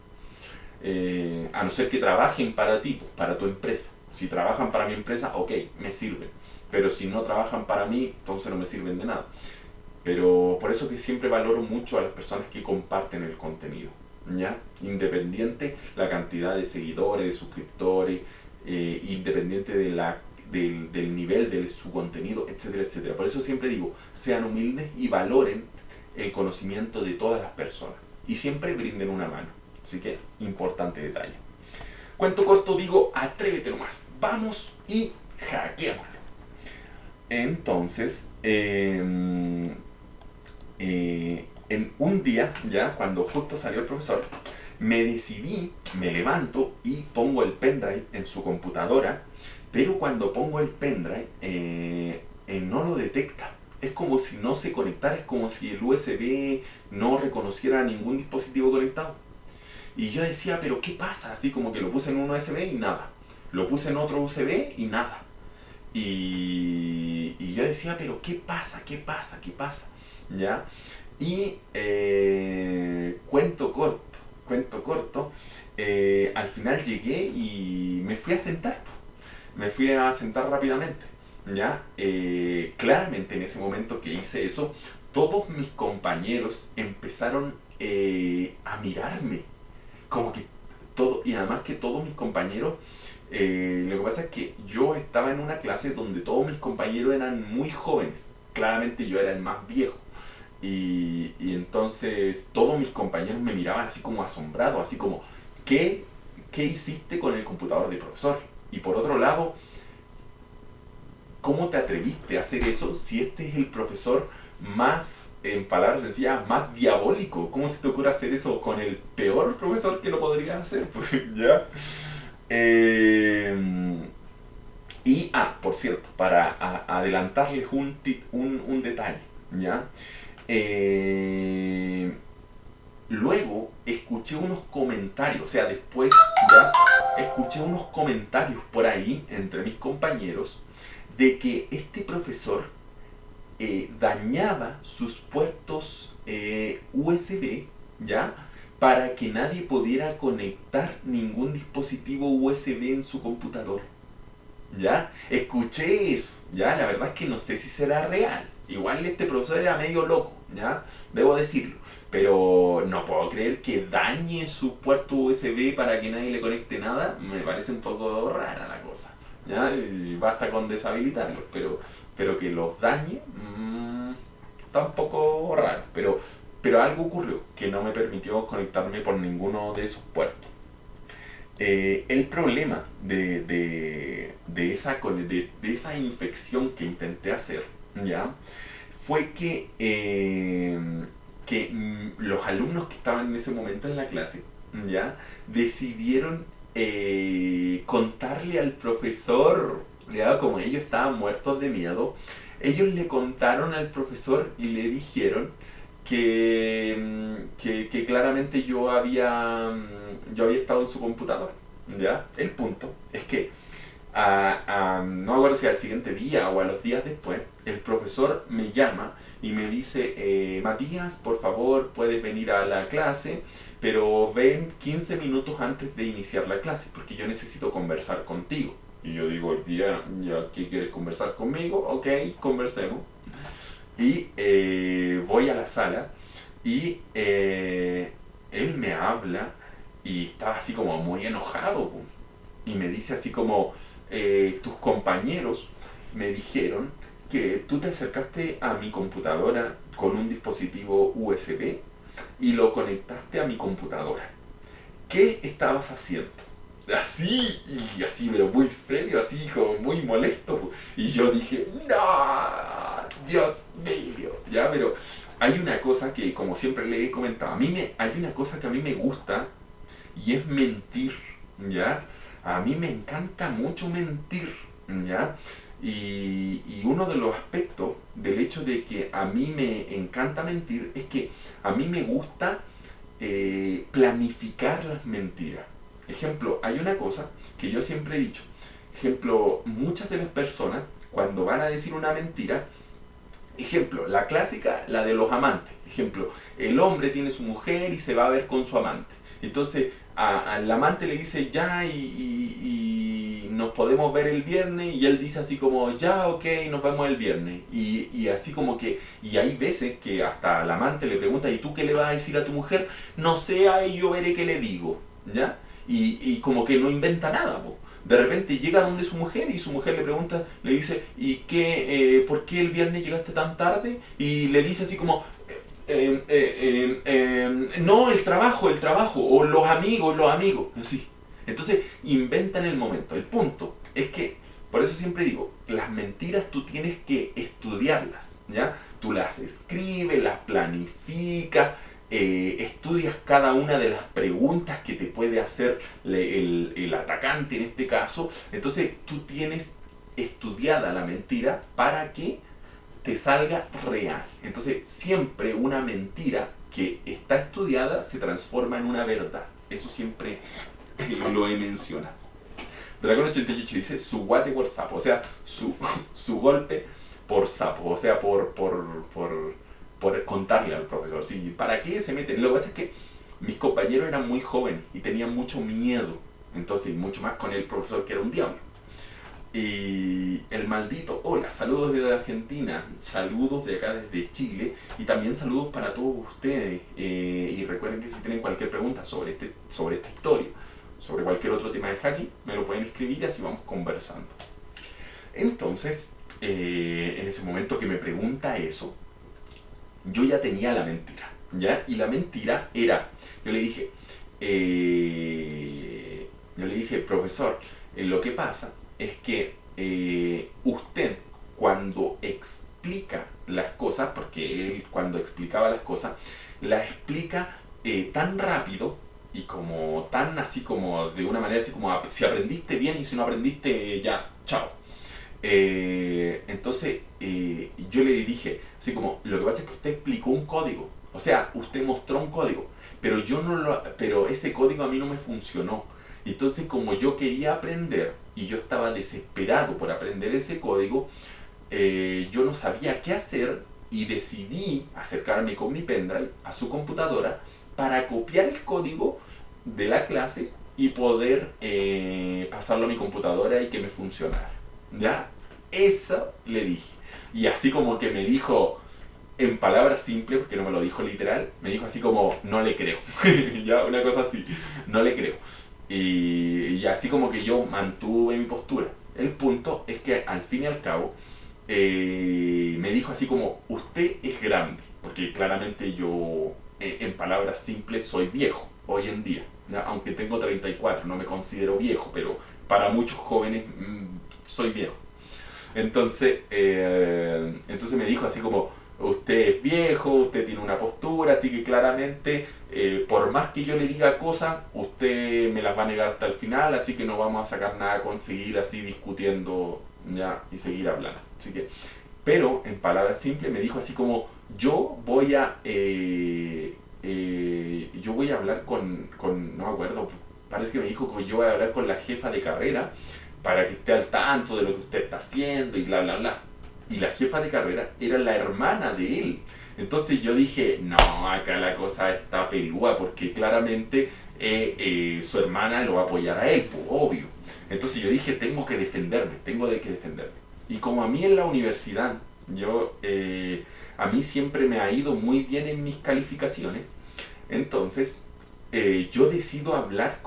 A no ser que trabajen para ti, para tu empresa. Si trabajan para mi empresa, ok, me sirven. Pero si no trabajan para mí, entonces no me sirven de nada. Pero por eso que siempre valoro mucho a las personas que comparten el contenido, ¿ya? Independiente la cantidad de seguidores, de suscriptores, independiente del nivel de su contenido, etcétera, etcétera. Por eso siempre digo, sean humildes y valoren el conocimiento de todas las personas. Y siempre brinden una mano. Así que, importante detalle. Cuento corto, digo, atrévete nomás. Vamos y hackeémoslo. Entonces, en un día, ya cuando justo salió el profesor, me decidí, me levanto y pongo el pendrive en su computadora, pero cuando pongo el pendrive no lo detecta. Es como si no se conectara, es como si el USB no reconociera ningún dispositivo conectado. Y yo decía, pero ¿qué pasa? Así como que lo puse en un USB y nada. Lo puse en otro USB y nada. Y yo decía, pero ¿qué pasa? ¿Qué pasa? ¿Qué pasa? ¿Ya? Y cuento corto, al final llegué y me fui a sentar. Me fui a sentar rápidamente. ¿Ya? Claramente en ese momento que hice eso, todos mis compañeros empezaron a mirarme. Como que todo, y además que todos mis compañeros, lo que pasa es que yo estaba en una clase donde todos mis compañeros eran muy jóvenes. Claramente yo era el más viejo. Y entonces todos mis compañeros me miraban así como asombrados, así como, ¿qué hiciste con el computador del profesor? Y por otro lado, ¿cómo te atreviste a hacer eso si este es el profesor más, en palabras sencillas, más diabólico? ¿Cómo se te ocurre hacer eso con el peor profesor que lo podrías hacer? Pues, ¿ya? Por cierto, para adelantarles un detalle, ¿ya? Luego escuché unos comentarios, o sea, después ya escuché unos comentarios por ahí entre mis compañeros de que este profesor dañaba sus puertos USB, ¿ya? Para que nadie pudiera conectar ningún dispositivo USB en su computador. ¿Ya? Escuché eso, ¿ya? La verdad es que no sé si será real. Igual este profesor era medio loco, ¿ya? Debo decirlo. Pero no puedo creer que dañe su puerto USB para que nadie le conecte nada. Me parece un poco rara la cosa, ¿ya? Y basta con deshabilitarlos, pero que los dañe, está un poco raro. Pero algo ocurrió que no me permitió conectarme por ninguno de esos puertos. El problema de esa infección que intenté hacer, ¿ya? Fue que los alumnos que estaban en ese momento en la clase, ¿ya? Decidieron contarle al profesor, ¿ya? Como ellos estaban muertos de miedo, ellos le contaron al profesor y le dijeron que claramente yo había estado en su computador, ¿ya? El punto es que no me acuerdo si al siguiente día o a los días después, el profesor me llama y me dice, Matías, por favor, puedes venir a la clase, pero ven 15 minutos antes de iniciar la clase, porque yo necesito conversar contigo. Y yo digo, ya, ¿qué quieres conversar conmigo? Ok, conversemos. Y voy a la sala y él me habla Y estaba así como muy enojado, po. Y me dice así como, tus compañeros me dijeron que tú te acercaste a mi computadora con un dispositivo USB y lo conectaste a mi computadora. ¿Qué estabas haciendo? Así, y así, pero muy serio, así como muy molesto, po. Y yo dije, no, Dios mío, ya, pero hay una cosa que, como siempre le he comentado, hay una cosa que a mí me gusta y es mentir, ¿ya? A mí me encanta mucho mentir, ¿ya? Y uno de los aspectos del hecho de que a mí me encanta mentir es que a mí me gusta planificar las mentiras. Ejemplo, hay una cosa que yo siempre he dicho. Ejemplo, muchas de las personas cuando van a decir una mentira, ejemplo, la clásica, la de los amantes. Ejemplo, el hombre tiene su mujer y se va a ver con su amante. Entonces, al amante le dice ya y nos podemos ver el viernes y él dice así como ya, ok, nos vemos el viernes. Y así como que, y hay veces que hasta el amante le pregunta, ¿y tú qué le vas a decir a tu mujer? No sé, ahí yo veré qué le digo, ¿ya? Y como que no inventa nada, po. De repente llega donde su mujer y su mujer le pregunta, le dice, ¿y qué, por qué el viernes llegaste tan tarde? Y le dice así como, no, el trabajo, o los amigos, así. Entonces inventan el momento. El punto es que, por eso siempre digo, las mentiras tú tienes que estudiarlas, ¿ya? Tú las escribes, las planificas, estudias cada una de las preguntas que te puede hacer el atacante en este caso. Entonces tú tienes estudiada la mentira para que te salga real. Entonces siempre una mentira que está estudiada se transforma en una verdad. Eso siempre lo he mencionado. Dragon88 dice su guate por sapo, o sea, su golpe por sapo, o sea, por contarle al profesor. ¿Sí? ¿Para qué se meten? Lo que pasa es que mis compañeros eran muy jóvenes y tenían mucho miedo, entonces mucho más con el profesor que era un diablo. Y el maldito, hola, saludos desde Argentina, saludos de acá desde Chile y también saludos para todos ustedes. Y recuerden que si tienen cualquier pregunta sobre esta historia, sobre cualquier otro tema de hacking, me lo pueden escribir y así vamos conversando. Entonces, en ese momento que me pregunta eso, yo ya tenía la mentira, ¿ya? Y la mentira era, yo le dije, profesor, lo que pasa es que usted cuando explica las cosas, porque él cuando explicaba las cosas, las explica tan rápido y como tan así como de una manera así como si aprendiste bien y si no aprendiste ya, chao. Entonces yo le dije así como, lo que pasa es que usted explicó un código, o sea, usted mostró un código, pero ese código a mí no me funcionó. Entonces como yo quería aprender y yo estaba desesperado por aprender ese código, yo no sabía qué hacer y decidí acercarme con mi pendrive a su computadora para copiar el código de la clase y poder pasarlo a mi computadora y que me funcionara. ¿Ya? Eso le dije. Y así como que me dijo, en palabras simples, porque no me lo dijo literal, me dijo así como, no le creo. Ya, una cosa así, no le creo. Y así como que yo mantuve mi postura. El punto es que al fin y al cabo, me dijo así como, usted es grande, porque claramente yo, en palabras simples, soy viejo hoy en día. ¿Ya? Aunque tengo 34, no me considero viejo, pero para muchos jóvenes soy viejo. Entonces me dijo así como, usted es viejo, usted tiene una postura, así que claramente, por más que yo le diga cosas, usted me las va a negar hasta el final, así que no vamos a sacar nada con seguir así discutiendo, ¿ya? Y seguir hablando. Así que, pero en palabras simples me dijo así como, yo voy a hablar no me acuerdo, parece que me dijo que yo voy a hablar con la jefa de carrera para que esté al tanto de lo que usted está haciendo y bla, bla, bla. Y la jefa de carrera era la hermana de él. Entonces yo dije, no, acá la cosa está pelúa porque claramente su hermana lo va a apoyar a él, pues, obvio. Entonces yo dije, tengo que defenderme. Y como a mí en la universidad, a mí siempre me ha ido muy bien en mis calificaciones, entonces yo decido hablar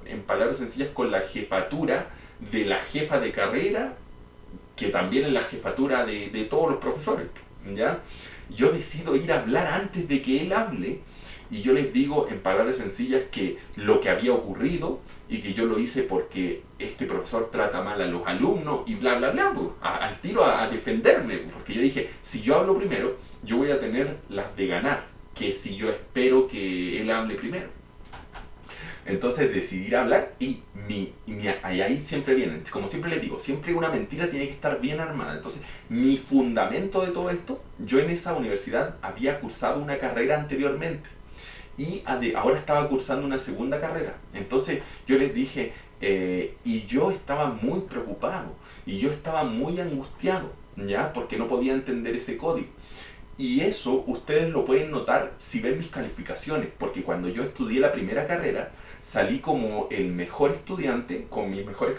en palabras sencillas, con la jefatura de la jefa de carrera, que también es la jefatura de todos los profesores, ¿ya? Yo decido ir a hablar antes de que él hable, y yo les digo en palabras sencillas que lo que había ocurrido y que yo lo hice porque este profesor trata mal a los alumnos y bla bla bla, pues, al tiro a defenderme, porque yo dije, si yo hablo primero, yo voy a tener las de ganar, que si yo espero que él hable primero. Entonces decidí ir a hablar y ahí siempre vienen, como siempre les digo, siempre una mentira tiene que estar bien armada. Entonces mi fundamento de todo esto, yo en esa universidad había cursado una carrera anteriormente y ahora estaba cursando una segunda carrera. Entonces yo les dije, y yo estaba muy preocupado y yo estaba muy angustiado, ¿ya? Porque no podía entender ese código. Y eso ustedes lo pueden notar si ven mis calificaciones, porque cuando yo estudié la primera carrera, salí como el mejor estudiante con mis mejores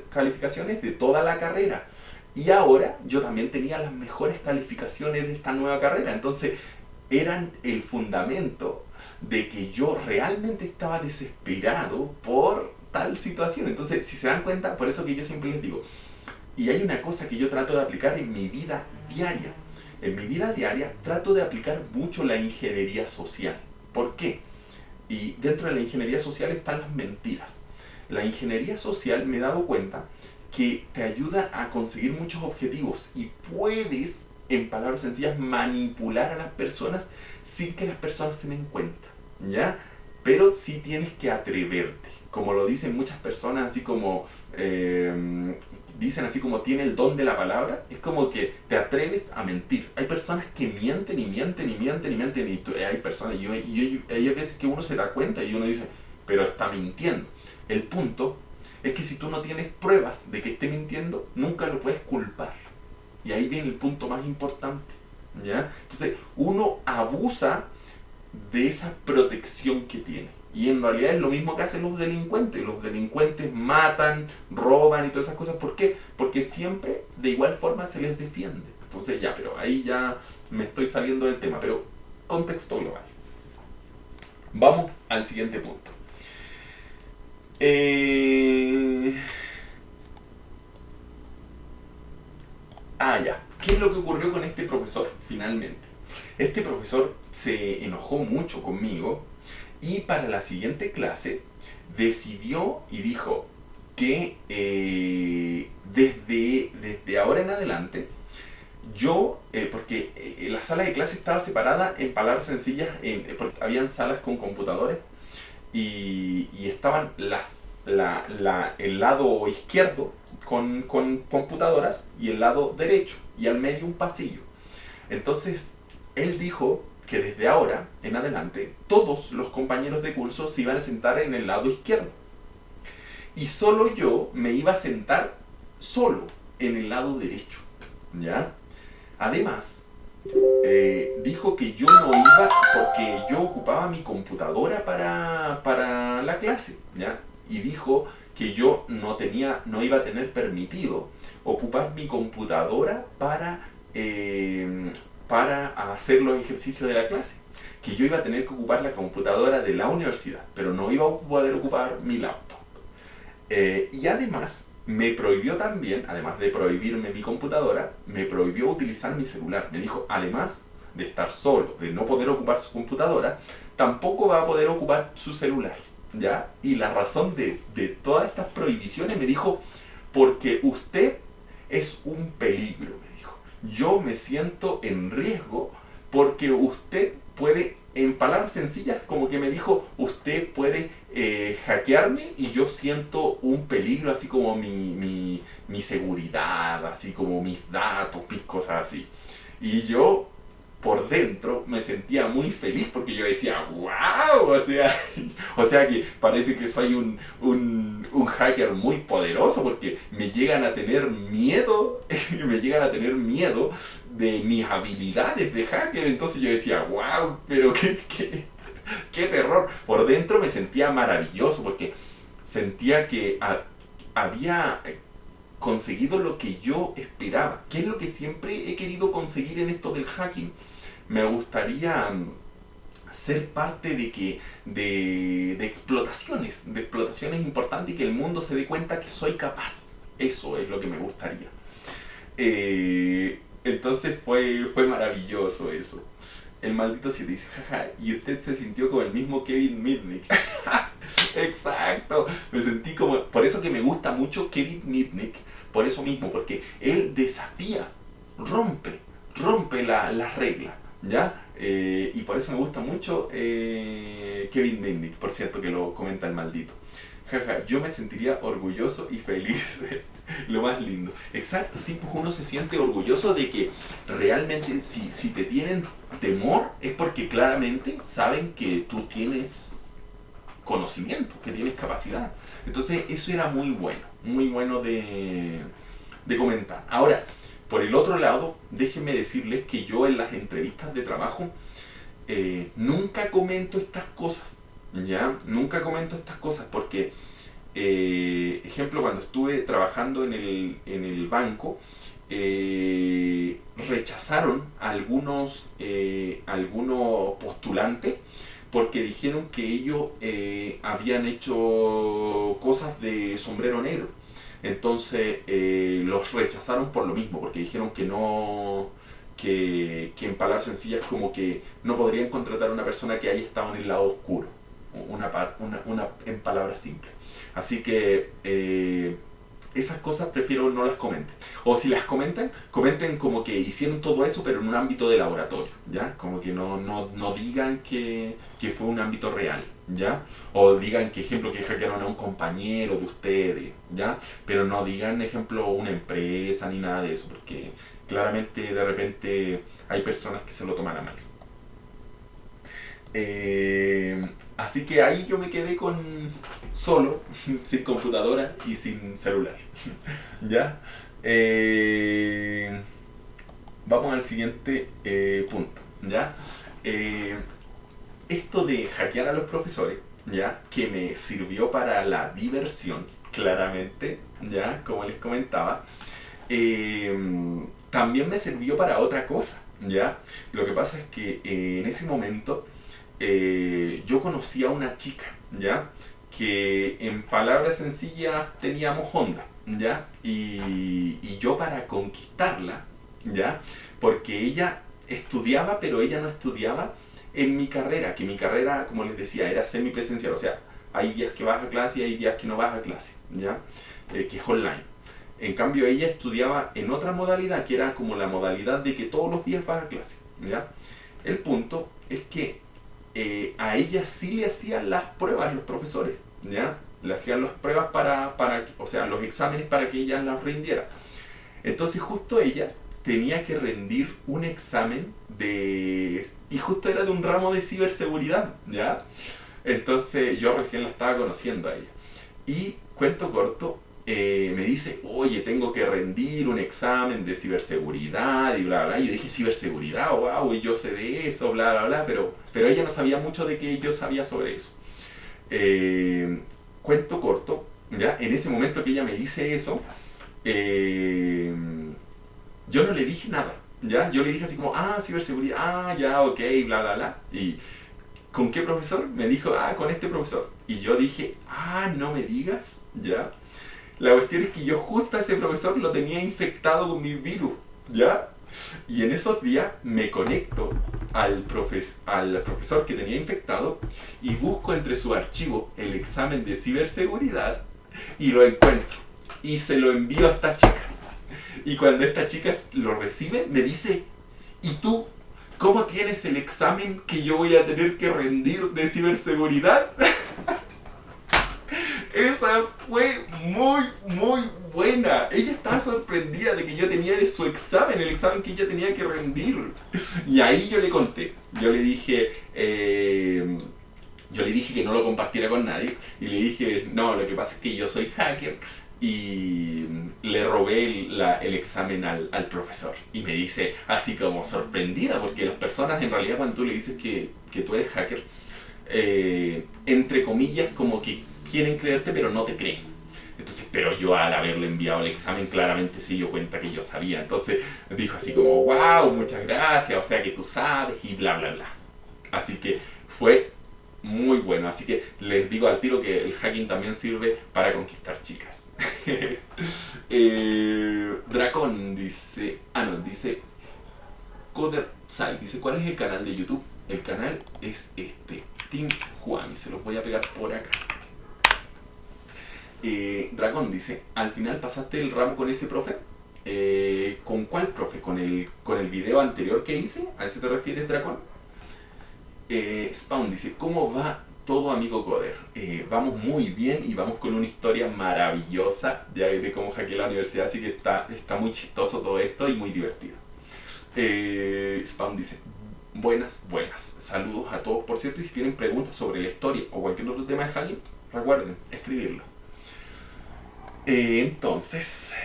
calificaciones de toda la carrera. Y ahora yo también tenía las mejores calificaciones de esta nueva carrera. Entonces eran el fundamento de que yo realmente estaba desesperado por tal situación. Entonces, si se dan cuenta, por eso que yo siempre les digo, y hay una cosa que yo trato de aplicar en mi vida diaria. En mi vida diaria trato de aplicar mucho la ingeniería social. ¿Por qué? Y dentro de la ingeniería social están las mentiras. La ingeniería social me he dado cuenta que te ayuda a conseguir muchos objetivos y puedes, en palabras sencillas, manipular a las personas sin que las personas se den cuenta, ¿ya? Pero sí tienes que atreverte. Como lo dicen muchas personas, así como dicen así como tiene el don de la palabra, es como que te atreves a mentir. Hay personas que mienten y mienten y mienten y mienten y hay personas, y hay veces que uno se da cuenta y uno dice, pero está mintiendo. El punto es que si tú no tienes pruebas de que esté mintiendo, nunca lo puedes culpar. Y ahí viene el punto más importante, ¿ya? Entonces, uno abusa de esa protección que tiene. Y en realidad es lo mismo que hacen los delincuentes. Los delincuentes matan, roban y todas esas cosas. ¿Por qué? Porque siempre de igual forma se les defiende. Entonces ya, pero ahí ya me estoy saliendo del tema. Pero contexto global. Vamos al siguiente punto. Ya. ¿Qué es lo que ocurrió con este profesor finalmente? Este profesor se enojó mucho conmigo y para la siguiente clase decidió y dijo que desde ahora en adelante yo, porque la sala de clase estaba separada en palabras sencillas, porque habían salas con computadores y estaban el lado izquierdo con computadoras y el lado derecho y al medio un pasillo. Entonces él dijo que desde ahora en adelante todos los compañeros de curso se iban a sentar en el lado izquierdo y solo yo me iba a sentar solo en el lado derecho, ¿ya? Además dijo que yo no iba porque yo ocupaba mi computadora para la clase, ¿ya? Y dijo que yo no iba a tener permitido ocupar mi computadora para hacer los ejercicios de la clase, que yo iba a tener que ocupar la computadora de la universidad, pero no iba a poder ocupar mi laptop. Y además me prohibió también, además de prohibirme mi computadora, me prohibió utilizar mi celular. Me dijo, además de estar solo, de no poder ocupar su computadora, tampoco va a poder ocupar su celular, ¿ya? Y la razón de todas estas prohibiciones, me dijo, porque usted es un peligro, me dijo. Yo me siento en riesgo porque usted puede, en palabras sencillas, como que me dijo, usted puede hackearme y yo siento un peligro, así como mi seguridad, así como mis datos, mis cosas así. Y yo por dentro me sentía muy feliz porque yo decía, wow, o sea que parece que soy un hacker muy poderoso porque me llegan a tener miedo, me llegan a tener miedo de mis habilidades de hacker. Entonces yo decía, wow, pero qué terror. Por dentro me sentía maravilloso porque sentía que había conseguido lo que yo esperaba. ¿Qué es lo que siempre he querido conseguir en esto del hacking? Me gustaría ser parte de explotaciones importantes y que el mundo se dé cuenta que soy capaz. Eso es lo que me gustaría. Entonces fue maravilloso eso. El maldito 7 dice, jaja, y usted se sintió como el mismo Kevin Mitnick. Exacto, me sentí como... Por eso que me gusta mucho Kevin Mitnick, por eso mismo, porque él desafía, rompe las reglas, ¿ya? Y por eso me gusta mucho Kevin Mitnick, por cierto que lo comenta el maldito. Jaja, yo me sentiría orgulloso y feliz. Lo más lindo. Exacto, sí, pues uno se siente orgulloso de que realmente si te tienen temor es porque claramente saben que tú tienes conocimiento, que tienes capacidad. Entonces eso era muy bueno de comentar. Ahora, por el otro lado, déjenme decirles que yo en las entrevistas de trabajo nunca comento estas cosas, ¿ya? Nunca comento estas cosas porque, ejemplo, cuando estuve trabajando en el banco, rechazaron algunos postulantes porque dijeron que ellos habían hecho cosas de sombrero negro. Entonces los rechazaron por lo mismo, porque dijeron que no, que en palabras sencillas como que no podrían contratar a una persona que haya estado en el lado oscuro, en palabras simples. Así que esas cosas prefiero no las comenten. O si las comenten como que hicieron todo eso pero en un ámbito de laboratorio, ¿ya? Como que no digan que fue un ámbito real, ¿ya? O digan que, ejemplo, que hackearon a un compañero de ustedes, ¿ya? Pero no digan, ejemplo, una empresa ni nada de eso, porque claramente de repente hay personas que se lo toman a mal. Así que ahí yo me quedé solo, sin computadora y sin celular. ¿Ya? Vamos al siguiente punto. ¿Ya? Esto de hackear a los profesores, ¿ya? Que me sirvió para la diversión, claramente, ¿ya? Como les comentaba. También me sirvió para otra cosa, ¿ya? Lo que pasa es que en ese momento yo conocí a una chica, ¿ya? Que en palabras sencillas teníamos onda, ¿ya? Y yo para conquistarla, ¿ya? Porque ella estudiaba, pero ella no estudiaba en mi carrera, que mi carrera, como les decía, era semipresencial, o sea, hay días que vas a clase y hay días que no vas a clase, ¿ya? Que es online. En cambio, ella estudiaba en otra modalidad, que era como la modalidad de que todos los días vas a clase, ¿ya? El punto es que a ella sí le hacían las pruebas los profesores, ¿ya? Le hacían las pruebas o sea, los exámenes para que ella las rindiera. Entonces justo ella tenía que rendir un examen y justo era de un ramo de ciberseguridad, ¿ya? Entonces yo recién la estaba conociendo a ella. Y cuento corto, me dice, oye, tengo que rendir un examen de ciberseguridad y bla, bla. Y yo dije, ciberseguridad, wow, y yo sé de eso, bla, bla, bla, pero ella no sabía mucho de que yo sabía sobre eso. Cuento corto, ¿ya? En ese momento que ella me dice eso, yo no le dije nada, ¿ya? Yo le dije así como, ciberseguridad, ya, ok, bla, bla, bla. Y ¿con qué profesor? Me dijo, con este profesor. Y yo dije, no me digas, ¿ya? La cuestión es que yo justo a ese profesor lo tenía infectado con mi virus, ¿ya? Y en esos días me conecto al profesor que tenía infectado y busco entre su archivo el examen de ciberseguridad y lo encuentro. Y se lo envío a esta chica. Y cuando esta chica lo recibe, me dice, ¿y tú cómo tienes el examen que yo voy a tener que rendir de ciberseguridad? Esa fue muy buena. Ella estaba sorprendida de que yo tenía su examen, el examen que ella tenía que rendir. Y ahí yo le conté. Yo le dije que no lo compartiera con nadie. Y le dije, no, lo que pasa es que yo soy hacker. Y le robé el examen al profesor. Y me dice, así como sorprendida, porque las personas en realidad cuando tú le dices que tú eres hacker, entre comillas, como que quieren creerte pero no te creen. Entonces, pero yo al haberle enviado el examen claramente se dio cuenta que yo sabía. Entonces dijo así como, wow, muchas gracias, o sea que tú sabes y bla bla bla. Así que Fue muy bueno, así que les digo al tiro que el hacking también sirve para conquistar chicas. Dracon dice, dice Coderside, dice, ¿cuál es el canal de YouTube? El canal es este, Team Juan, y se los voy a pegar por acá. Dracon dice, ¿al final pasaste el ramo con ese profe? ¿Con cuál profe? ¿Con el video anterior que hice? ¿A eso te refieres, Dracon? Spawn dice, ¿cómo va todo, amigo Coder? Vamos muy bien y vamos con una historia maravillosa ya de cómo hackeé la universidad, así que está muy chistoso todo esto y muy divertido. Spawn dice, buenas. Saludos a todos, por cierto, y si tienen preguntas sobre la historia o cualquier otro tema de hacking, recuerden escribirlo. Entonces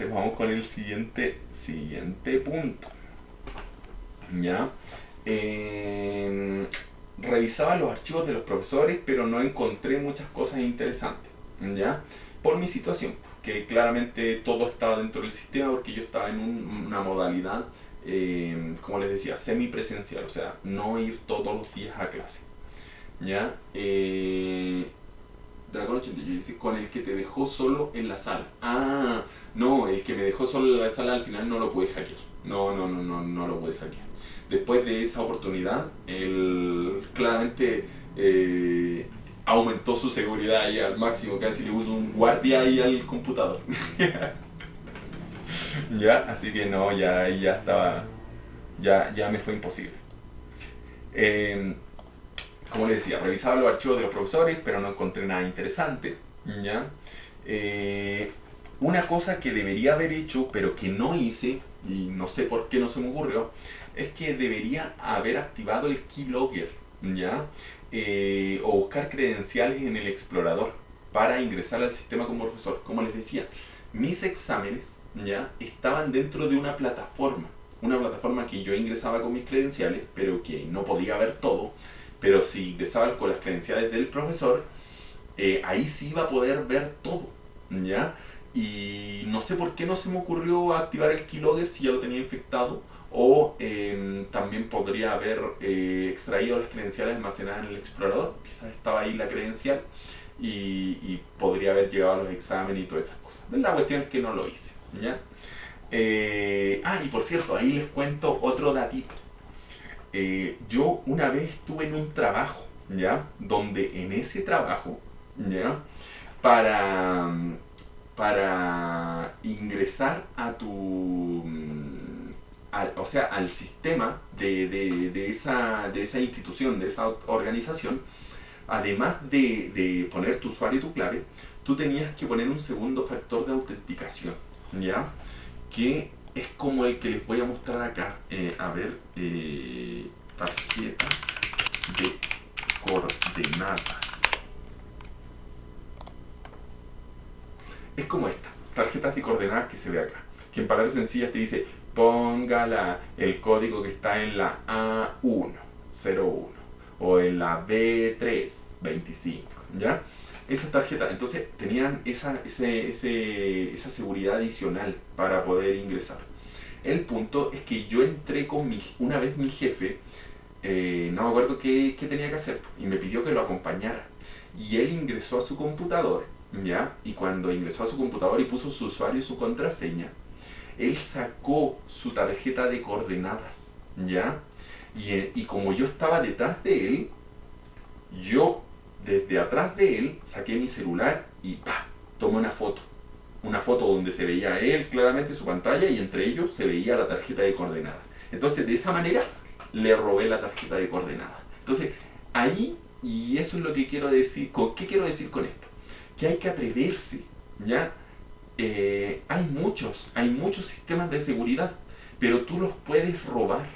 vamos con el siguiente punto. ¿Ya? Revisaba los archivos de los profesores, pero no encontré muchas cosas interesantes, ¿ya? Por mi situación, que claramente todo estaba dentro del sistema porque yo estaba en una modalidad, como les decía, semipresencial, o sea, no ir todos los días a clase, ¿ya? Dragon 88 dice, con el que te dejó solo en la sala. Ah, no, el que me dejó solo en la sala al final no lo pude hackear. No lo pude hackear. Después de esa oportunidad, él claramente aumentó su seguridad ahí al máximo, casi le puso un guardia ahí al computador. Ya, así que no, ya estaba, ya me fue imposible. Como les decía, revisaba los archivos de los profesores, pero no encontré nada interesante, ¿ya? Una cosa que debería haber hecho, pero que no hice, y no sé por qué no se me ocurrió, es que debería haber activado el keylogger, ¿ya? O buscar credenciales en el explorador para ingresar al sistema como profesor. Como les decía, mis exámenes, ¿ya?, estaban dentro de una plataforma que yo ingresaba con mis credenciales, pero que no podía ver todo. Pero si ingresaba con las credenciales del profesor, ahí sí iba a poder ver todo, ¿ya? Y no sé por qué no se me ocurrió activar el keylogger si ya lo tenía infectado, o también podría haber extraído las credenciales almacenadas en el explorador. Quizás estaba ahí la credencial y podría haber llegado a los exámenes y todas esas cosas. La cuestión es que no lo hice, ¿ya? Y por cierto, ahí les cuento otro datito. Yo una vez estuve en un trabajo, ¿ya? Donde en ese trabajo, ¿ya?, para ingresar a al sistema de esa institución, de esa organización, además de poner tu usuario y tu clave, tú tenías que poner un segundo factor de autenticación, ¿ya?, que es como el que les voy a mostrar acá. Tarjeta de coordenadas. Es como esta, tarjetas de coordenadas que se ve acá, que en palabras sencillas te dice, ponga el código que está en la A101 o en la B325, ¿ya? Esas tarjetas, entonces tenían esa seguridad adicional para poder ingresar. El punto es que yo entré con una vez mi jefe, no me acuerdo qué tenía que hacer, y me pidió que lo acompañara. Y él ingresó a su computador, ¿ya? Y cuando ingresó a su computador y puso su usuario y su contraseña, él sacó su tarjeta de coordenadas, ¿ya? Y como yo estaba detrás de él, yo desde atrás de él saqué mi celular y tomé una foto donde se veía él claramente, su pantalla, y entre ellos se veía la tarjeta de coordenadas. Entonces de esa manera le robé la tarjeta de coordenadas. Entonces ahí, y eso es lo que quiero decir. ¿Qué quiero decir con esto? Que hay que atreverse, ¿ya? Hay muchos sistemas de seguridad, pero tú los puedes robar,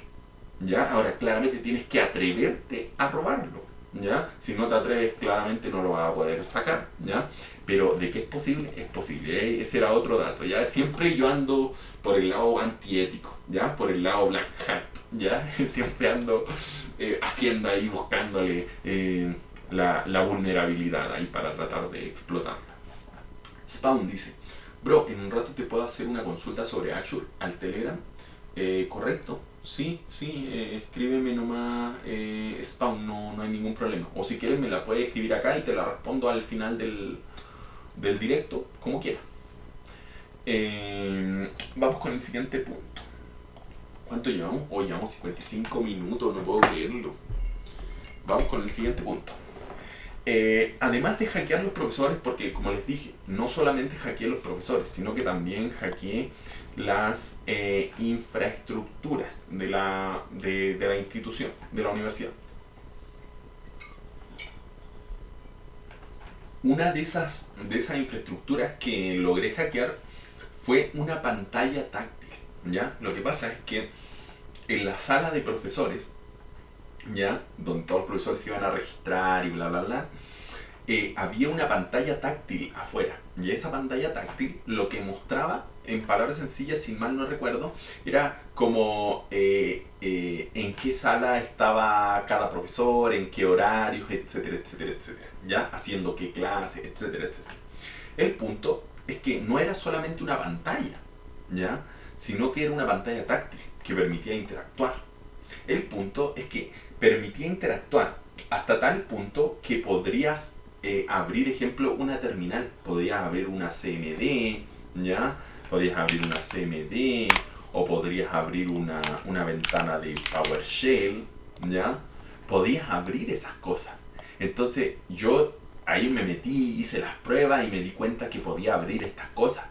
¿ya? Ahora claramente tienes que atreverte a robarlo, ¿ya? Si no te atreves, claramente no lo vas a poder sacar, ¿ya? Pero de que es posible, es posible. Ese era otro dato, ¿ya? Siempre yo ando por el lado antiético, ¿ya? Por el lado black hat, ¿ya? Siempre ando haciendo ahí, buscándole la vulnerabilidad ahí para tratar de explotarla. Spawn dice, bro, en un rato te puedo hacer una consulta sobre Azure al Telegram. Correcto, Sí, escríbeme nomás spam, no hay ningún problema. O si quieres me la puedes escribir acá y te la respondo al final del directo, como quieras. Vamos con el siguiente punto. ¿Cuánto llevamos? Hoy llevamos 55 minutos, no puedo creerlo. Vamos con el siguiente punto. Además de hackear los profesores, porque como les dije, no solamente hackeé los profesores, sino que también hackeé las infraestructuras de la institución, de la universidad. Una de esas infraestructuras que logré hackear fue una pantalla táctil, ¿ya? Lo que pasa es que en la sala de profesores, ¿ya? Donde todos los profesores se iban a registrar y bla, bla, bla, había una pantalla táctil afuera. Y esa pantalla táctil lo que mostraba, en palabras sencillas, sin mal no recuerdo, era como en qué sala estaba cada profesor, en qué horarios, etcétera, etcétera, etcétera. ¿Ya? Haciendo qué clases, etcétera, etcétera. El punto es que no era solamente una pantalla, ¿ya? Sino que era una pantalla táctil que permitía interactuar. El punto es que permitía interactuar hasta tal punto que podrías abrir, ejemplo, una terminal. Podrías abrir una CMD, ¿ya? Podrías abrir una CMD o podrías abrir una ventana de PowerShell, ¿ya? Podías abrir esas cosas. Entonces yo ahí me metí, hice las pruebas y me di cuenta que podía abrir estas cosas,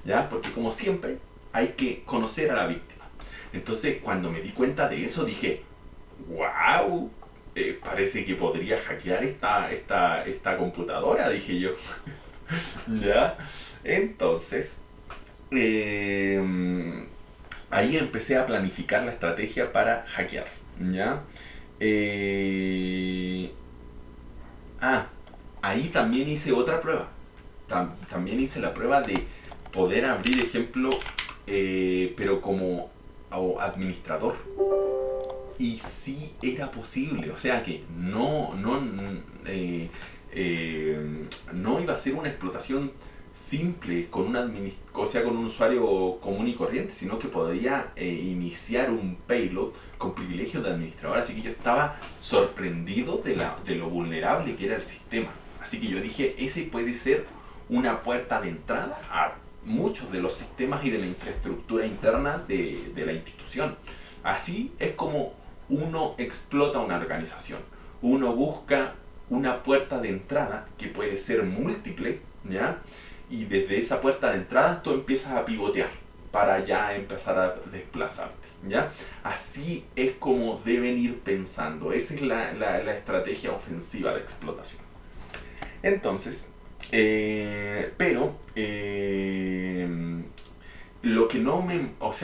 ¿ya? Porque como siempre hay que conocer a la víctima. Entonces cuando me di cuenta de eso dije, wow, parece que podría hackear esta computadora, dije yo. ¿Ya? Entonces, ahí empecé a planificar la estrategia para hackear, ¿ya? Eh, ah, ahí también hice otra prueba. También hice la prueba de poder abrir, ejemplo, pero como administrador. Y sí era posible, o sea que no iba a ser una explotación simple con con un usuario común y corriente, sino que podía iniciar un payload con privilegios de administrador. Así que yo estaba sorprendido de lo vulnerable que era el sistema. Así que yo dije, ese puede ser una puerta de entrada a muchos de los sistemas y de la infraestructura interna de la institución. Así es como uno explota una organización. Uno busca una puerta de entrada que puede ser múltiple, ¿ya? Y desde esa puerta de entrada tú empiezas a pivotear para ya empezar a desplazarte, ¿ya? Así es como deben ir pensando. Esa es la estrategia ofensiva de explotación. Entonces, lo que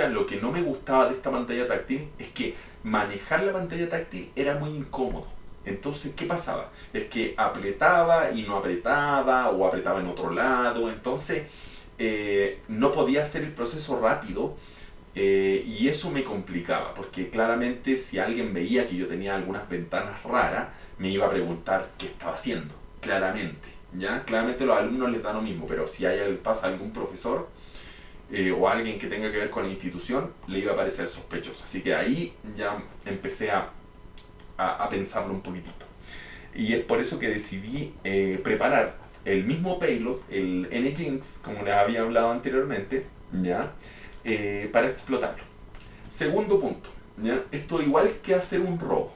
lo que no me gustaba de esta pantalla táctil es que manejar la pantalla táctil era muy incómodo. Entonces, ¿qué pasaba? Es que apretaba y no apretaba, o apretaba en otro lado. Entonces, no podía hacer el proceso rápido, y eso me complicaba, porque claramente si alguien veía que yo tenía algunas ventanas raras, me iba a preguntar qué estaba haciendo. Claramente, ¿ya? Claramente a los alumnos les da lo mismo, pero si pasa algún profesor, o alguien que tenga que ver con la institución, le iba a parecer sospechoso. Así que ahí ya empecé a pensarlo un poquitito. Y es por eso que decidí preparar el mismo payload, el Nginx, como les había hablado anteriormente, ¿ya? Para explotarlo. Segundo punto, ¿ya? Esto igual que hacer un robo.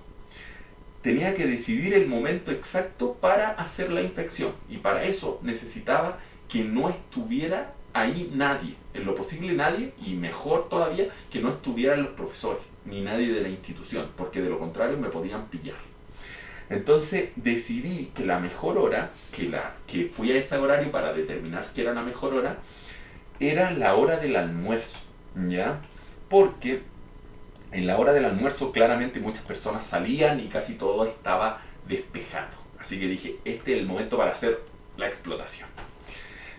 Tenía que decidir el momento exacto para hacer la infección. Y para eso necesitaba que no estuviera ahí nadie, en lo posible nadie, y mejor todavía que no estuvieran los profesores ni nadie de la institución, porque de lo contrario me podían pillar. Entonces decidí que la mejor hora, que fui a ese horario para determinar que era la mejor hora, era la hora del almuerzo, ¿ya? Porque en la hora del almuerzo claramente muchas personas salían y casi todo estaba despejado. Así que dije, este es el momento para hacer la explotación.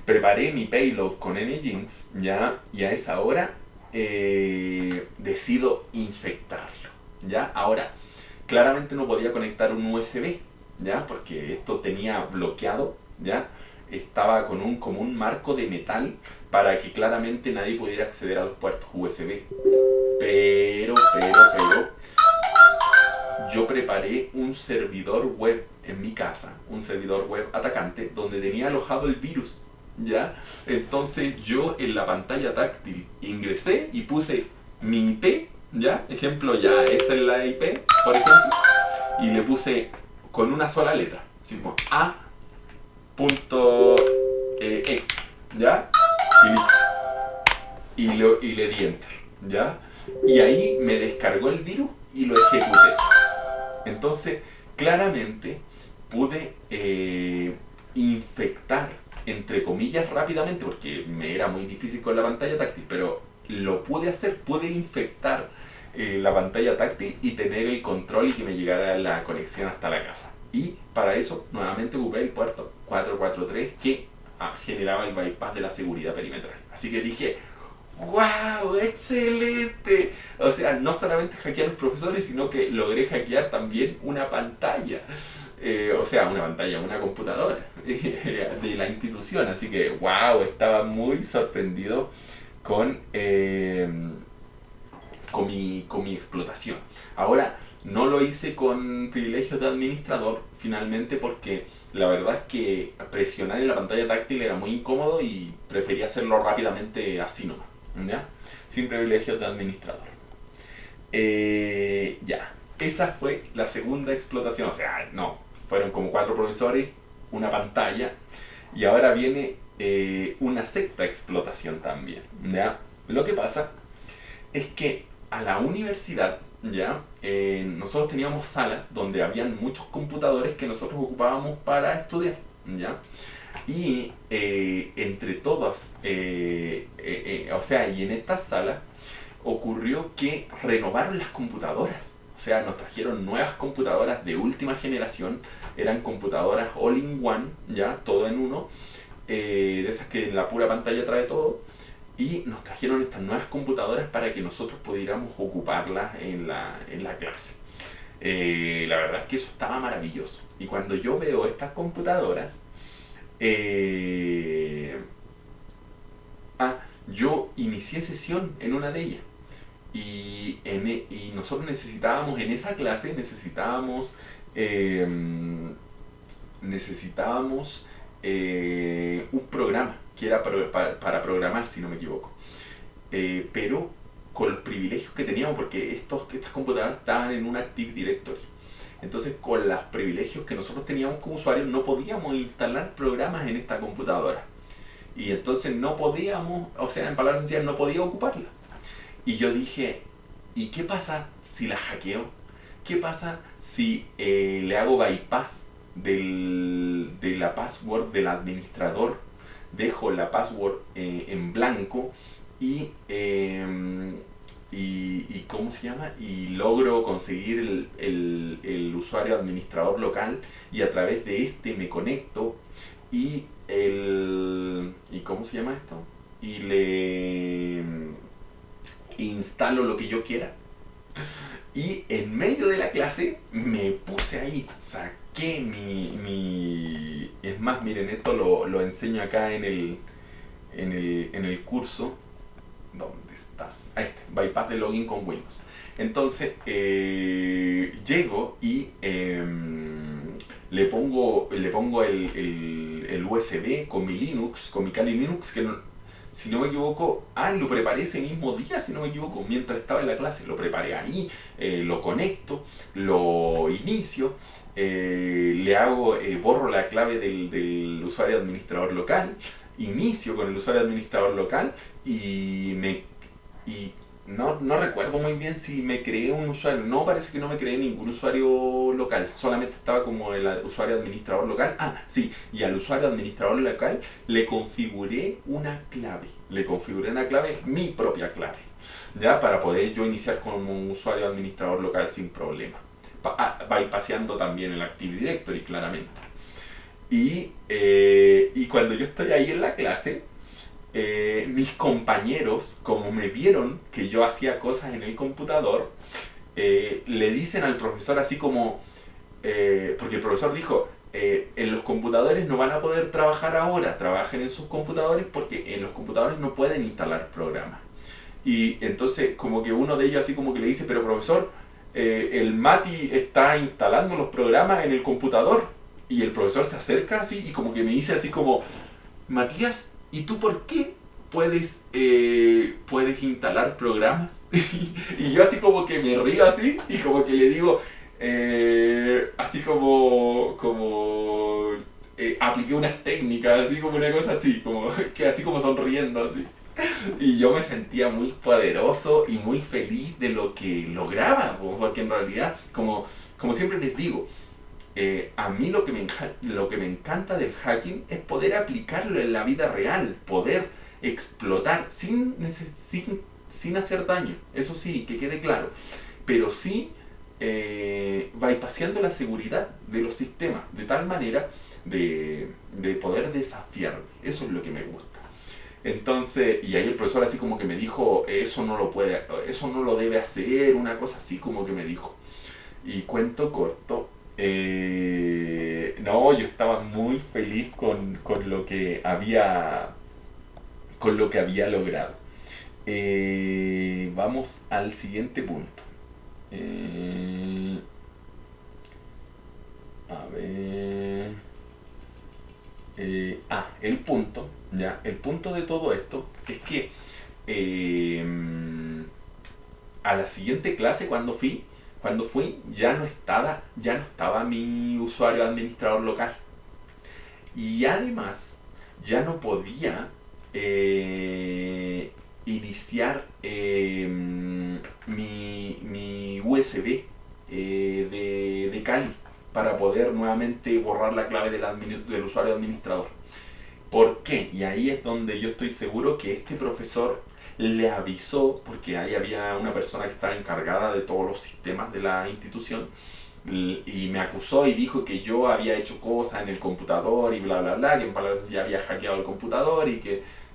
Preparé mi payload con Nginx, ¿ya? Y a esa hora decido infectarlo, ¿ya? Ahora, claramente no podía conectar un USB, ¿ya? Porque esto tenía bloqueado, ¿ya? Estaba como un marco de metal para que claramente nadie pudiera acceder a los puertos USB. pero, yo preparé un servidor web en mi casa, un servidor web atacante, donde tenía alojado el virus, ¿ya? Entonces yo en la pantalla táctil ingresé y puse mi IP, ¿ya? Ejemplo, ya, esta es la IP, por ejemplo, y le puse con una sola letra, así como A.exe, ¿ya? Y listo. Y le di enter, ¿ya? Y ahí me descargó el virus y lo ejecuté. Entonces, claramente pude infectar, entre comillas, rápidamente, porque me era muy difícil con la pantalla táctil, pero lo pude hacer, pude infectar la pantalla táctil y tener el control y que me llegara la conexión hasta la casa. Y para eso, nuevamente ocupé el puerto 443 que generaba el bypass de la seguridad perimetral. Así que dije, ¡wow! ¡Excelente! O sea, no solamente hackeé a los profesores, sino que logré hackear también una pantalla. O sea, una pantalla, una computadora de la institución. Así que, ¡wow! Estaba muy sorprendido con, con mi explotación. Ahora, no lo hice con privilegios de administrador, finalmente, porque la verdad es que presionar en la pantalla táctil era muy incómodo y prefería hacerlo rápidamente así nomás, ¿ya? Sin privilegios de administrador. Ya, esa fue la segunda explotación, o sea, no, fueron como 4 profesores, una pantalla, y ahora viene una sexta explotación también, ¿ya? Lo que pasa es que a la universidad, ¿ya? Nosotros teníamos salas donde habían muchos computadores que nosotros ocupábamos para estudiar, ¿ya? Y entre todas, o sea, y en estas salas ocurrió que renovaron las computadoras. O sea, nos trajeron nuevas computadoras de última generación, eran computadoras all-in-one, ya, todo en uno, de esas que en la pura pantalla trae todo, y nos trajeron estas nuevas computadoras para que nosotros pudiéramos ocuparlas en la clase. La verdad es que eso estaba maravilloso. Y cuando yo veo estas computadoras, yo inicié sesión en una de ellas. Y nosotros necesitábamos, en esa clase, necesitábamos un programa que era para programar, si no me equivoco. Pero con los privilegios que teníamos, porque estas computadoras estaban en un Active Directory. Entonces, con los privilegios que nosotros teníamos como usuarios, no podíamos instalar programas en esta computadora. Y entonces no podíamos, o sea, en palabras sencillas, no podía ocuparla. Y yo dije, ¿y qué pasa si la hackeo? ¿Qué pasa si le hago bypass de la password del administrador? Dejo la password en blanco y ¿cómo se llama? Y logro conseguir el usuario administrador local y a través de este me conecto y ¿cómo se llama esto? Y le instalo lo que yo quiera. Y en medio de la clase me puse ahí, saqué es más, miren, esto lo enseño acá en el curso. ¿Dónde estás? Ahí está, bypass de login con Windows. Entonces, llego y le pongo el USB con mi Linux, con mi Kali Linux, que no, si no me equivoco, lo preparé ese mismo día, si no me equivoco, mientras estaba en la clase, lo preparé ahí, lo conecto, lo inicio, le hago, borro la clave del usuario administrador local, inicio con el usuario administrador local y no recuerdo muy bien si me creé un usuario. No, parece que no me creé ningún usuario local. Solamente estaba como el usuario administrador local. Sí. Y al usuario administrador local le configuré una clave. Mi propia clave. ¿Ya? Para poder yo iniciar como un usuario administrador local sin problema. Bypaseando también el Active Directory, claramente. Y cuando yo estoy ahí en la clase, mis compañeros, como me vieron que yo hacía cosas en el computador, le dicen al profesor así como, porque el profesor dijo, en los computadores no van a poder trabajar ahora, trabajen en sus computadores porque en los computadores no pueden instalar programas. Y entonces como que uno de ellos así como que le dice, pero profesor, el Mati está instalando los programas en el computador. Y el profesor se acerca así y como que me dice así como, Matías, ¿y tú por qué puedes instalar programas? Y yo así como que me río así y como que le digo, así como apliqué unas técnicas, así como una cosa así, como que así como sonriendo así. Y yo me sentía muy poderoso y muy feliz de lo que lograba, porque en realidad, como siempre les digo, a mí lo que me encanta del hacking es poder aplicarlo en la vida real, poder explotar sin hacer daño, eso sí, que quede claro, pero sí bypaseando la seguridad de los sistemas, de tal manera de poder desafiar. Eso es lo que me gusta. Entonces, y ahí el profesor así como que me dijo, eso no lo debe hacer, una cosa así como que me dijo. Y cuento corto, no, yo estaba muy feliz con lo que había logrado. Vamos al siguiente punto. Eh, a ver. El punto, ya, el punto de todo esto es que eh, a la siguiente clase cuando fui ya no estaba mi usuario administrador local. Y además ya no podía iniciar mi USB de Kali para poder nuevamente borrar la clave del usuario administrador. ¿Por qué? Y ahí es donde yo estoy seguro que este profesor le avisó, porque ahí había una persona que estaba encargada de todos los sistemas de la institución, y me acusó y dijo que yo había hecho cosas en el computador y bla bla bla, que en palabras así había hackeado el computador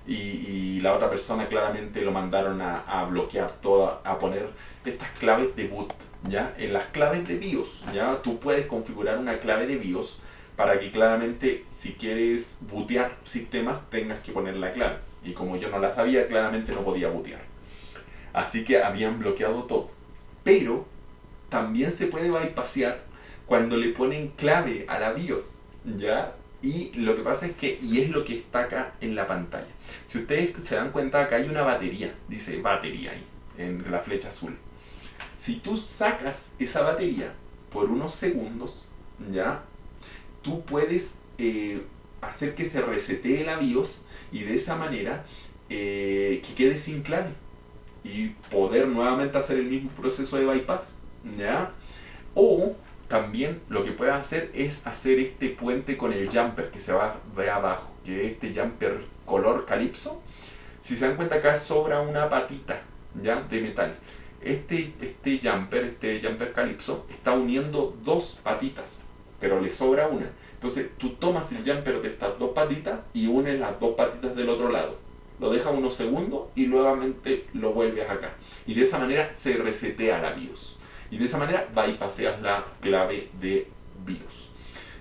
y la otra persona claramente lo mandaron a bloquear todo, a poner estas claves de boot, ¿ya? En las claves de BIOS, ¿ya? Tú puedes configurar una clave de BIOS para que claramente si quieres bootear sistemas tengas que poner la clave. Y como yo no la sabía, claramente no podía bootear. Así que habían bloqueado todo. Pero también se puede bypassear cuando le ponen clave a la BIOS, ¿ya? Y lo que pasa es que, y es lo que está acá en la pantalla. Si ustedes se dan cuenta, acá hay una batería, dice batería ahí, en la flecha azul. Si tú sacas esa batería por unos segundos, ¿ya? Tú puedes hacer que se resetee la BIOS y de esa manera que quede sin clave y poder nuevamente hacer el mismo proceso de bypass, ¿ya? O también lo que puedes hacer es hacer este puente con el jumper que ve abajo, que es este jumper color calipso. Si se dan cuenta, acá sobra una patita, ¿ya? De metal. Este jumper calipso está uniendo dos patitas, pero le sobra una. Entonces tú tomas el jumper de estas dos patitas y unes las dos patitas del otro lado. Lo dejas unos segundos y nuevamente lo vuelves acá. Y de esa manera se resetea la BIOS. Y de esa manera bypasseas la clave de BIOS.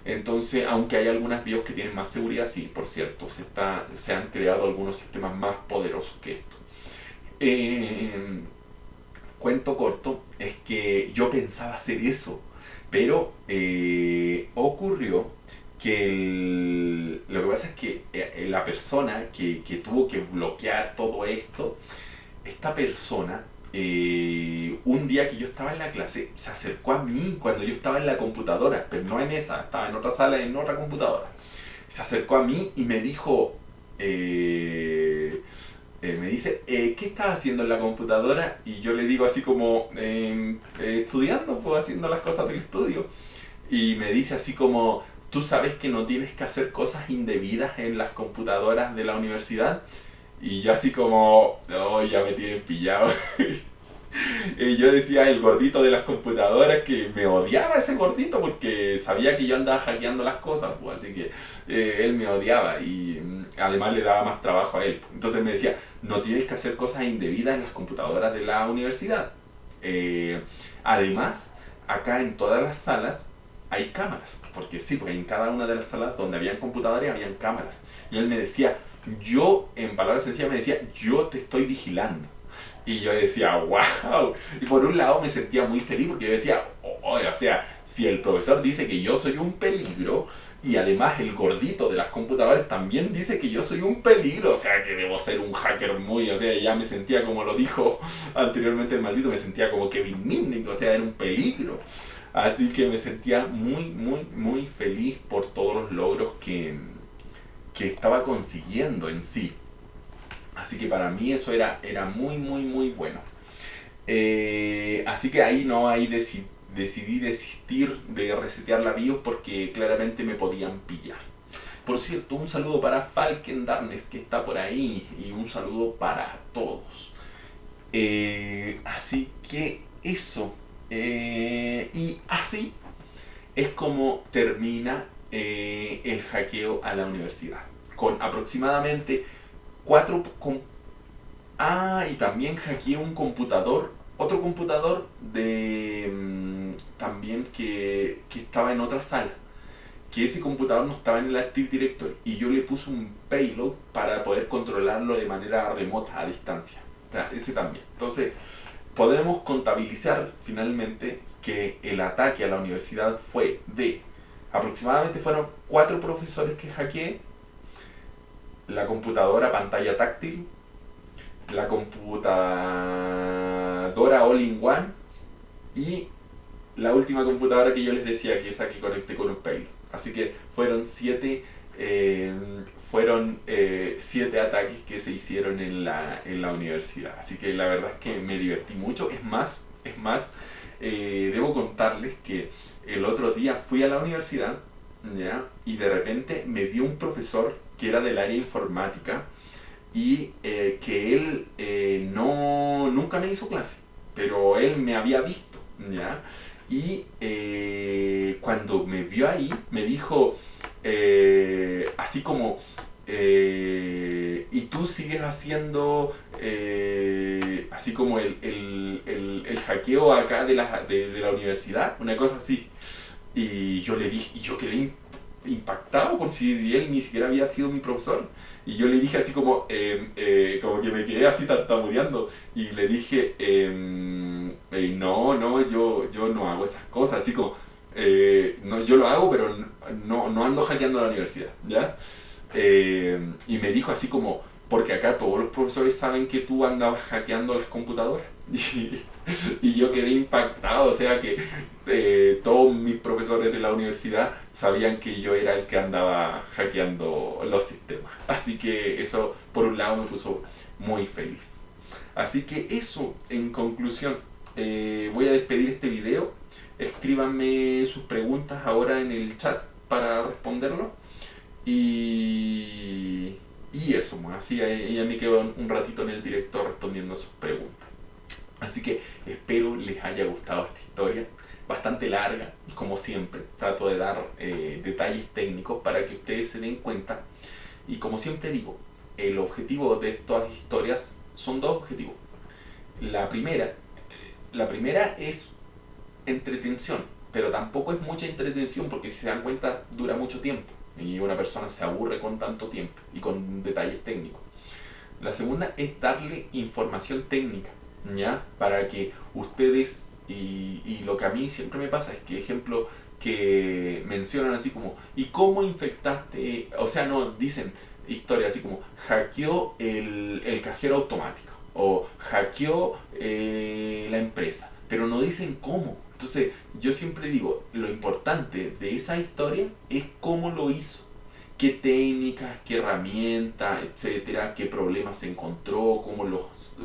Entonces, aunque hay algunas BIOS que tienen más seguridad, sí, por cierto, se han creado algunos sistemas más poderosos que esto. Cuento corto, es que yo pensaba hacer eso, pero ocurrió que lo que pasa es que la persona que tuvo que bloquear todo esto, esta persona, un día que yo estaba en la clase, se acercó a mí cuando yo estaba en la computadora, pero no en esa, estaba en otra sala, en otra computadora. Se acercó a mí y me dijo, me dice, ¿qué estás haciendo en la computadora? Y yo le digo así como, estudiando, pues haciendo las cosas del estudio. Y me dice así como, ¿tú sabes que no tienes que hacer cosas indebidas en las computadoras de la universidad? Y yo así como, oh, ya me tienen pillado. Y yo decía el gordito de las computadoras, que me odiaba ese gordito porque sabía que yo andaba hackeando las cosas, pues, así que él me odiaba y además le daba más trabajo a él. Entonces me decía, no tienes que hacer cosas indebidas en las computadoras de la universidad. Además, acá en todas las salas hay cámaras, porque sí, porque en cada una de las salas donde habían computadores habían cámaras. Y él me decía, en palabras sencillas me decía, yo te estoy vigilando. Y yo decía, wow. Y por un lado me sentía muy feliz porque yo decía, o sea, si el profesor dice que yo soy un peligro, y además el gordito de las computadoras también dice que yo soy un peligro, o sea que debo ser un hacker muy, o sea, ya me sentía como lo dijo anteriormente el maldito, me sentía como Kevin Mitnick, o sea, era un peligro. Así que me sentía muy, muy, muy feliz por todos los logros que estaba consiguiendo en sí. Así que para mí eso era muy, muy, muy bueno. Así que ahí no, ahí decidí desistir de resetear la BIOS porque claramente me podían pillar. Por cierto, un saludo para Falken Darkness que está por ahí y un saludo para todos. Así que eso. Y así es como termina el hackeo a la universidad. Con aproximadamente 4... y también hackeé un computador, otro computador también que estaba en otra sala. Que ese computador no estaba en el Active Directory y yo le puse un payload para poder controlarlo de manera remota, a distancia. O sea, ese también. Entonces, podemos contabilizar finalmente que el ataque a la universidad fue aproximadamente fueron 4 profesores que hackeé, la computadora pantalla táctil, la computadora all-in-one y la última computadora que yo les decía que esa que conecté con un payload. Así que fueron 7 7 ataques que se hicieron en la universidad. Así que la verdad es que me divertí mucho. Es más, debo contarles que el otro día fui a la universidad, ¿ya? Y de repente me vio un profesor que era del área informática y que él nunca me hizo clase, pero él me había visto, ¿ya? Y cuando me vio ahí, me dijo, así como, y tú sigues haciendo así como el hackeo acá de la universidad, una cosa así. Y yo le dije, y yo quedé impactado por si él ni siquiera había sido mi profesor. Y yo le dije así como que me quedé así tartamudeando. Y le dije, no, yo no hago esas cosas. Así como, no, yo lo hago, pero no ando hackeando la universidad, ¿ya? Y me dijo así como, porque acá todos los profesores saben que tú andabas hackeando las computadoras. Y yo quedé impactado, o sea que todos mis profesores de la universidad sabían que yo era el que andaba hackeando los sistemas. Así que eso por un lado me puso muy feliz. Así que eso, en conclusión, voy a despedir este video. Escríbanme sus preguntas ahora en el chat para responderlo. Y eso, así ya me quedo un ratito en el directo respondiendo a sus preguntas. Así que espero les haya gustado esta historia, bastante larga, como siempre. Trato de dar detalles técnicos para que ustedes se den cuenta. Y como siempre digo, el objetivo de estas historias son 2 objetivos. La primera es entretención, pero tampoco es mucha entretención porque si se dan cuenta dura mucho tiempo y una persona se aburre con tanto tiempo y con detalles técnicos. La segunda es darle información técnica, ¿ya? Para que ustedes, y lo que a mí siempre me pasa es que, ejemplo, que mencionan así como, ¿y cómo infectaste? O sea, no, dicen historias así como, hackeó el cajero automático, o hackeó la empresa, pero no dicen cómo. Entonces, yo siempre digo, lo importante de esa historia es cómo lo hizo. Qué técnicas, qué herramientas, etcétera, qué problemas encontró, cómo los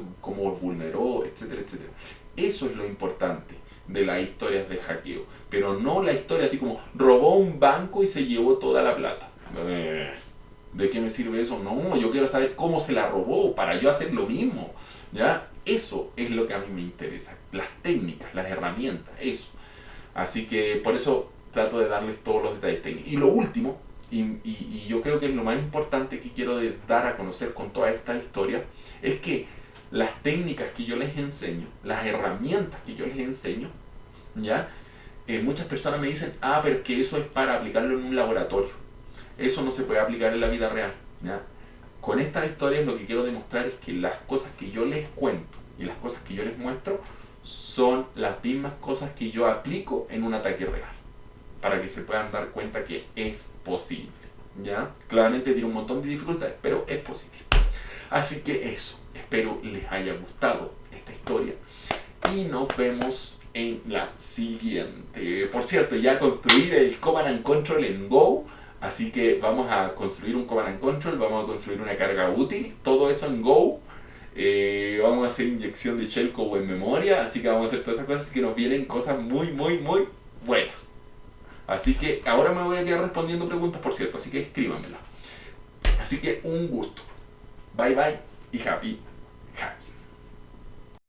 vulneró, etcétera, etcétera. Eso es lo importante de las historias de hackeo, pero no la historia así como robó un banco y se llevó toda la plata. ¿De qué me sirve eso? No, yo quiero saber cómo se la robó para yo hacer lo mismo, ¿ya? Eso es lo que a mí me interesa, las técnicas, las herramientas, eso. Así que por eso trato de darles todos los detalles técnicos. Y lo último, y yo creo que es lo más importante que quiero dar a conocer con toda esta historia, es que las técnicas que yo les enseño, las herramientas que yo les enseño, ¿ya? Muchas personas me dicen, pero es que eso es para aplicarlo en un laboratorio. Eso no se puede aplicar en la vida real, ¿ya? con estas historias lo que quiero demostrar es que las cosas que yo les cuento y las cosas que yo les muestro son las mismas cosas que yo aplico en un ataque real, para que se puedan dar cuenta que es posible, ¿ya? Claramente tiene un montón de dificultades, pero es posible. Así que eso, espero les haya gustado esta historia y nos vemos en la siguiente. Por cierto, ya construir el Command and Control en Go, así que vamos a construir un Command and Control, vamos a construir una carga útil, todo eso en Go. Vamos a hacer inyección de shellcode en memoria, así que vamos a hacer todas esas cosas, que nos vienen cosas muy buenas. Así que ahora me voy a quedar respondiendo preguntas, por cierto, así que escríbanmelas. Así que un gusto. Bye bye y happy hacking.